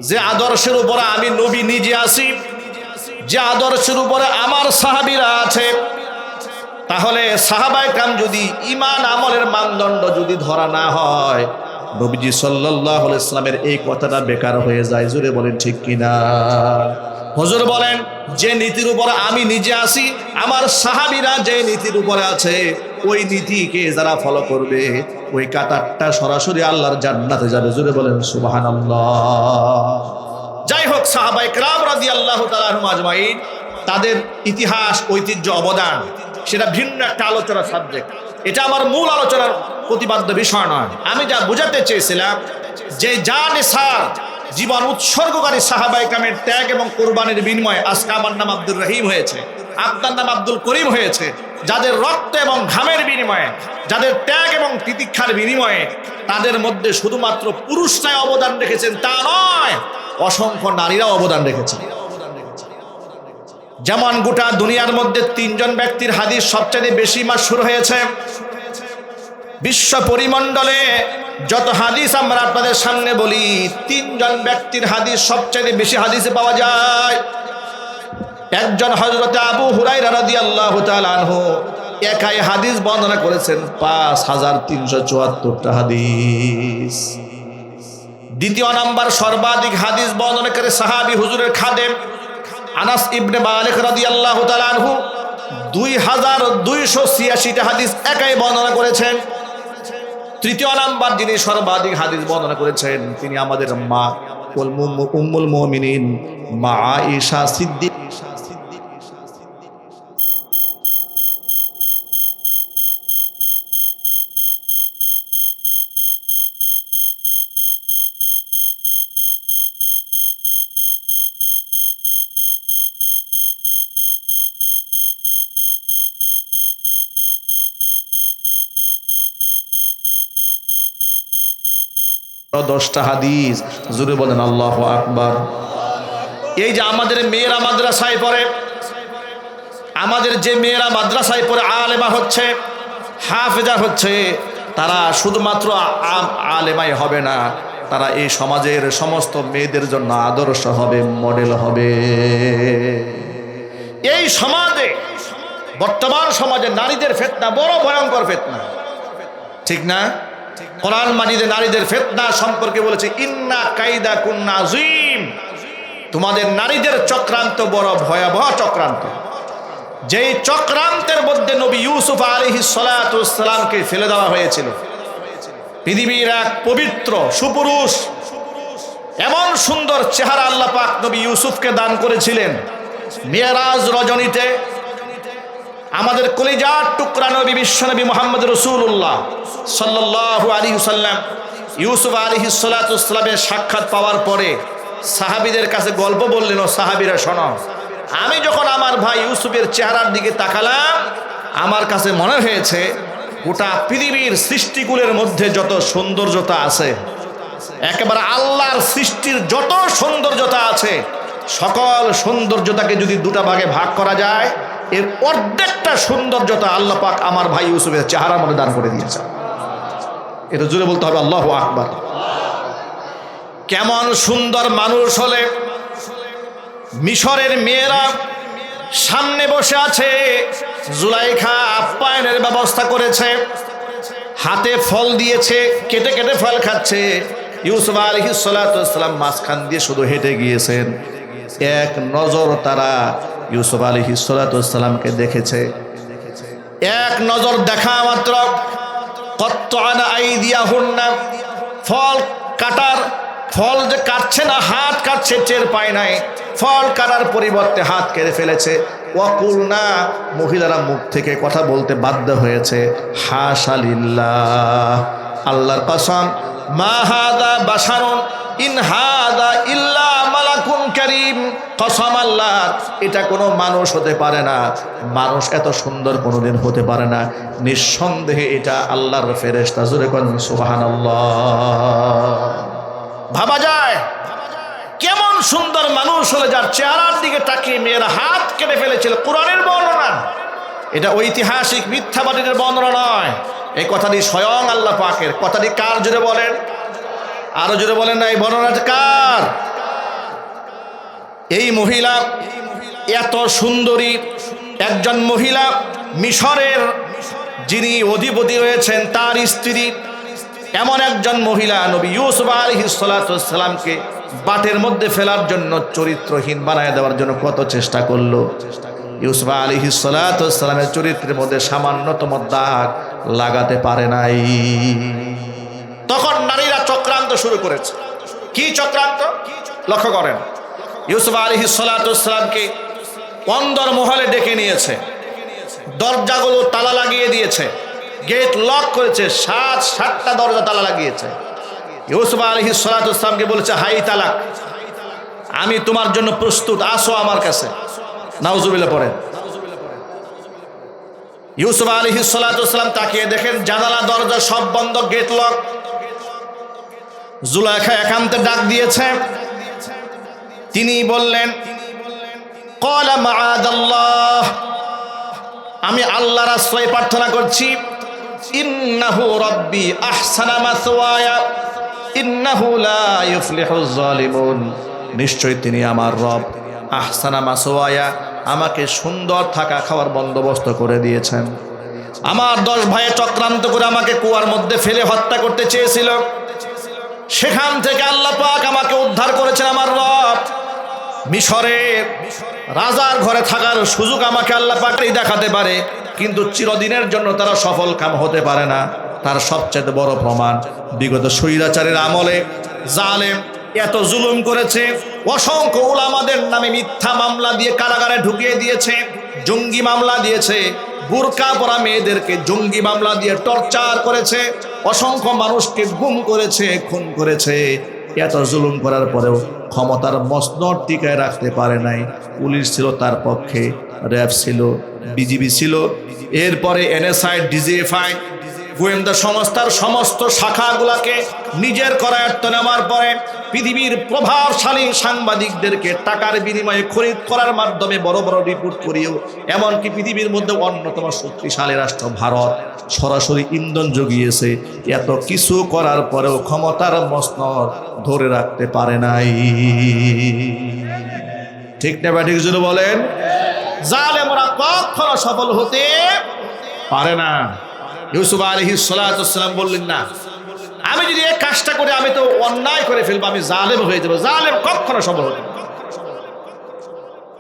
যে আদর্শের উপরে আমি নবী নিজে আছি, যে আদর্শের উপরে আমার সাহাবীরা আছে। তাহলে সাহাবায়ে কেরাম যদি ঈমান আমলের মানদণ্ড যদি ধরা না হয়, নবীজি সাল্লাল্লাহু আলাইহি ওয়াসাল্লামের এই কথাটা বেকার হয়ে যায়। জোরে বলেন ঠিক কিনা? হুজুর বলেন, যে নীতির উপরে আমি নিজে আছি, আমার সাহাবীরা যে নীতির উপরে আছে, ওই নীতিকে যারা ফলো করবে, ওই কাতারটা সরাসরি আল্লাহর জান্নাতে যাবে। জোরে বলেন সুবহানাল্লাহ। যাই হোক, সাহাবায়ে কেরাম রাদিয়াল্লাহু তাআলা আনহুম আজমাইন, তাদের ইতিহাস, ঐতিহ্য, অবদান, সেটা ভিন্ন একটা আলোচনার সাবজেক্ট। এটা আমার মূল আলোচনার প্রতিপাদ্য বিষয় নয়। আমি যা বোঝাতে চেয়েছিলাম, যে জান নিসার জীবন উৎসর্গকারী সাহাবায়ে কেরামের ত্যাগ এবং কোরবানির বিনিময়ে আজকে আমার নাম আব্দুর রহিম হয়েছে, আপনার নাম আব্দুল করিম হয়েছে। যাদের রক্ত এবং ঘামের বিনিময়ে, যাদের ত্যাগ এবং তিতিক্ষার বিনিময়ে, তাদের মধ্যে শুধুমাত্র পুরুষরাই অবদান রেখেছেন তা নয়, অসংখ্য নারীরাও অবদান রেখেছেন। যেমন গোটা দুনিয়ার মধ্যে ৩ জন ব্যক্তির হাদিস সবচেয়ে বেশি মাশহুর হয়েছে। বিশ্ব পরিমণ্ডলে যত হাদিস আমরা আপনাদের সামনে বলি, ৩ জন ব্যক্তির হাদিস সবচেয়ে বেশি হাদিসে পাওয়া যায়। একজন হযরত আবু হুরায়রা রাদিয়াল্লাহু তাআলা আনহু, একাই হাদিস বর্ণনা করেছেন ৫৩৭৪টা হাদিস। দ্বিতীয় নাম্বার সর্বাধিক হাদিস বর্ণনাকারী সাহাবী হুজুরের খাদেম আনাস ইবনে মালিক রাদিয়াল্লাহু তাআলা আনহু ২২৮৬টা হাদিস একাই বর্ণনা করেছেন। তৃতীয় নাম্বার যিনি সর্বাধিক হাদিস বর্ণনা করেছেন, তিনি আমাদের মা উম্মুল মুমিনিন মা আয়েশা সিদ্দিকা। দশটা হাদিস। জোরে বলেন আল্লাহু আকবার। এই যে আমাদের মেয়েরা মাদ্রাসায় পড়ে, আমাদের যে মেয়েরা মাদ্রাসায় পড়ে আলেমা হচ্ছে, হাফেজা হচ্ছে, তারা শুধুমাত্র আলেমাই হবে না, তারা এই সমাজের সমস্ত মেয়েদের জন্য আদর্শ হবে, মডেল হবে। এই সমাজে, বর্তমান সমাজে নারীদের ফিতনা বড় ভয়ঙ্কর ফিতনা, ঠিক না? কোরআন মাজিদে নারীদের ফিতনা সম্পর্কে বলেছে, ইন্না কাইদা কুন্না আযীম, তোমাদের নারীদের চক্রান্ত বড় ভয়াবহ চক্রান্ত। যেই চক্রান্তের মধ্যে নবী ইউসুফ আলাইহিস সালাতু ওয়াস সালামকে ফেলে দেওয়া হয়েছিল। পৃথিবীর এক পবিত্র সুপুরুষ, এমন সুন্দর চেহারা আল্লাহ পাক নবী ইউসুফকে দান করেছিলেন। মেরাজ রজনীতে আমাদের কলিজার টুকরা নবী বিশ্বনবী মুহাম্মদ রাসূলুল্লাহ সাল্লাল্লাহু আলাইহি ওয়াসাল্লাম ইউসুফ আলাইহিস সালাতু ওয়াস সালামের সাক্ষাৎ পাওয়ার পরে সাহাবীদের কাছে গল্প বললেন, ও সাহাবীরা শোনো, আমি যখন আমার ভাই ইউসুফের চেহারার দিকে তাকালাম, আমার কাছে মনে হয়েছে গোটা পৃথিবীর সৃষ্টিকুলের মধ্যে যত সৌন্দর্যতা আছে, একেবারে আল্লাহর সৃষ্টির যত সৌন্দর্যতা আছে, সকল সৌন্দর্যতাকে যদি দুটা ভাগে ভাগ করা যায়, এর অর্ধেকটা সৌন্দর্যতা আল্লাহ পাক আমার ভাই ইউসুফের চেহারার মধ্যে দান করে দিয়েছে। এটা জুড়ে বলতে হবে আল্লাহু আকবার। কেমন সুন্দর মানুষ হলে মিশরের মেয়েরা সামনে বসে আছে, জুলাইখা আপ্যায়নের ব্যবস্থা করেছে, হাতে ফল দিয়েছে, কেটে কেটে ফল খাচ্ছে। ইউসুফ আলাইহিস সালাতু ওয়াস সালাম মাঝখান দিয়ে শুধু হেঁটে গিয়েছেন, এক নজর তারা ইউসুফ আলাইহিস সালাতু ওয়াস সালামকে দেখেছে। এক নজর দেখা মাত্র কত্তানা আইদিয়াহুন্না, ফল কাটার, ফল যে কাটছে না, হাত কাটছে টের পায় নাই, ফল কাটার পরিবর্তে হাত কেটে ফেলেছে। ওয়াকুলনা, মহিলারা মুখ থেকে কথা বলতে বাধ্য হয়েছে, হাশা লিল্লাহ, আল্লাহর কসম, মা হাদা বাশারুন ইন হাদা ইল্লা মালাকুন কারীম, কসম আল্লাহ, এটা কোনো মানুষ হতে পারে না, মানুষ এত সুন্দর কোনোদিন হতে পারে না, নিঃসন্দেহে এটা আল্লাহর ফেরেশতা। জোরে কোন সুবহানাল্লাহ। ভাবা যায় কেমন সুন্দর মানুষ হলে যার চেহারার দিকে তাকিয়ে মেয়েরা হাত কেটে ফেলেছিল। কোরআনের বর্ণনা, এটা ঐতিহাসিক মিথ্যাবাদীদের বর্ণনা নয়, এই কথাটি স্বয়ং আল্লাহ পাকের। কথাটি কার জোরে বলেন, আরো জোরে বলেন না, এই বর্ণনাটা কার? এই মহিলা এত সুন্দরী একজন মহিলা, মিশরের যিনি অধিপতি রয়েছেন তার স্ত্রী, এমন একজন মহিলা নবী ইউসুফ আলাইহিস সালাতু ওয়াস সালামকে বাটের মধ্যে ফেলার জন্য, চরিত্রহীন বানায় দেওয়ার জন্য কত চেষ্টা করলো। ইউসুফ আলাইহিস সালাতু ওয়াস সালামের চরিত্রের মধ্যে সামান্যতম দাগ লাগাতে পারে নাই। তখন নারীরা চক্রান্ত শুরু করেছে। কি চক্রান্ত? লক্ষ্য করেন, ইউসুফ আলাইহিস সালাতু ওয়াস সালামকে অন্দর মহলে ডেকে নিয়েছে, দরজাগুলো তালা লাগিয়ে দিয়েছে, গেট লক করেছে, 7টা দরজা তালা লাগিয়েছে। ইউসুফ আলাইহিস সালাতু ওয়াস সালামকে বলেছে, হাই তালাক, আমি তোমার জন্য প্রস্তুত, আসো আমার কাছে। নাউজুবিল্লাহ পড়েন। ইউসুফ আলাইহিস সালাতু ওয়াস সালাম তাকিয়ে দেখেন জানালা দরজা সব বন্ধ, গেট লক। জুলাইখা একান্তে ডাক দিয়েছে, তিনি বললেন, ক্বালা মাআদাল্লাহ, আমি আল্লাহর আশ্রয় প্রার্থনা করছি, ইন্নাহু রাব্বি আহসানা মাসওয়ায়া ইন্নাহু লা ইফলিহুজ জালিমুন, নিশ্চয় তিনি আমার রব, আহসানা মাসওয়ায়া, আমাকে সুন্দর থাকা খাওয়ার বন্দোবস্ত করে দিয়েছেন। আমার 10 ভাইয়ে চক্রান্ত করে আমাকে কুয়ার মধ্যে ফেলে হত্যা করতে চেয়েছিল, সেখান থেকে আল্লাহ পাক আমাকে উদ্ধার করেছেন আমার রব। মিশরের রাজার ঘরে থাকার সুযোগ আমাকে আল্লাহ পাকই দেখাতে পারে, কিন্তু চিরদিনের জন্য তারা সফল কাম হতে পারে না। তার সবচেয়ে বড় প্রমাণ, বিগত স্বৈরাচারের আমলে জালেম এত জুলুম করেছে, অসংখ্য উলামাদের নামে মিথ্যা মামলা দিয়ে কারাগারে ঢুকিয়ে দিয়েছে, জঙ্গি মামলা দিয়েছে, বুরকা পরা মেয়েদেরকে জঙ্গি মামলা দিয়ে টর্চার করেছে, অসংখ্য মানুষকে গুম করেছে, খুন করেছে। এত জুলুম করার পরেও ক্ষমতার মসনদ টিকায় রাখতে পারে নাই। পুলিশ ছিল তার পক্ষে, র্যাব ছিল, বিজিবি ছিল, এরপরে এনএসআই, ডিজিএফআই, গোয়েন্দা সংস্থার সমস্ত শাখাগুলাকে নিজের করায়ত্ত নেওয়ার পরে পৃথিবীর প্রভাবশালী সাংবাদিকদেরকে টাকার বিনিময়ে খরিদ করার মাধ্যমে বড় বড় রিপোর্ট করিয়েও, এমনকি পৃথিবীর মধ্যে অন্যতম শক্তিশালী রাষ্ট্র ভারত সরাসরি ইন্ধন জুগিয়েছে। এত কিছু করার পরেও ক্ষমতার মসনদ ধরে রাখতে পারে নাই। ঠিক না ব্যাঠিক যদি বলেন, জালেমরা কখনো সফল হতে পারে না। ইউসুফ আলাইহিস সালাতু ওয়াস সালাম বললেন, না, আমি যদি এই কাজটা করে আমি তো অন্যায় করে ফেলবো, আমি জালেম হয়ে যাবো, জালেম কখনো সফল হতে পারে না।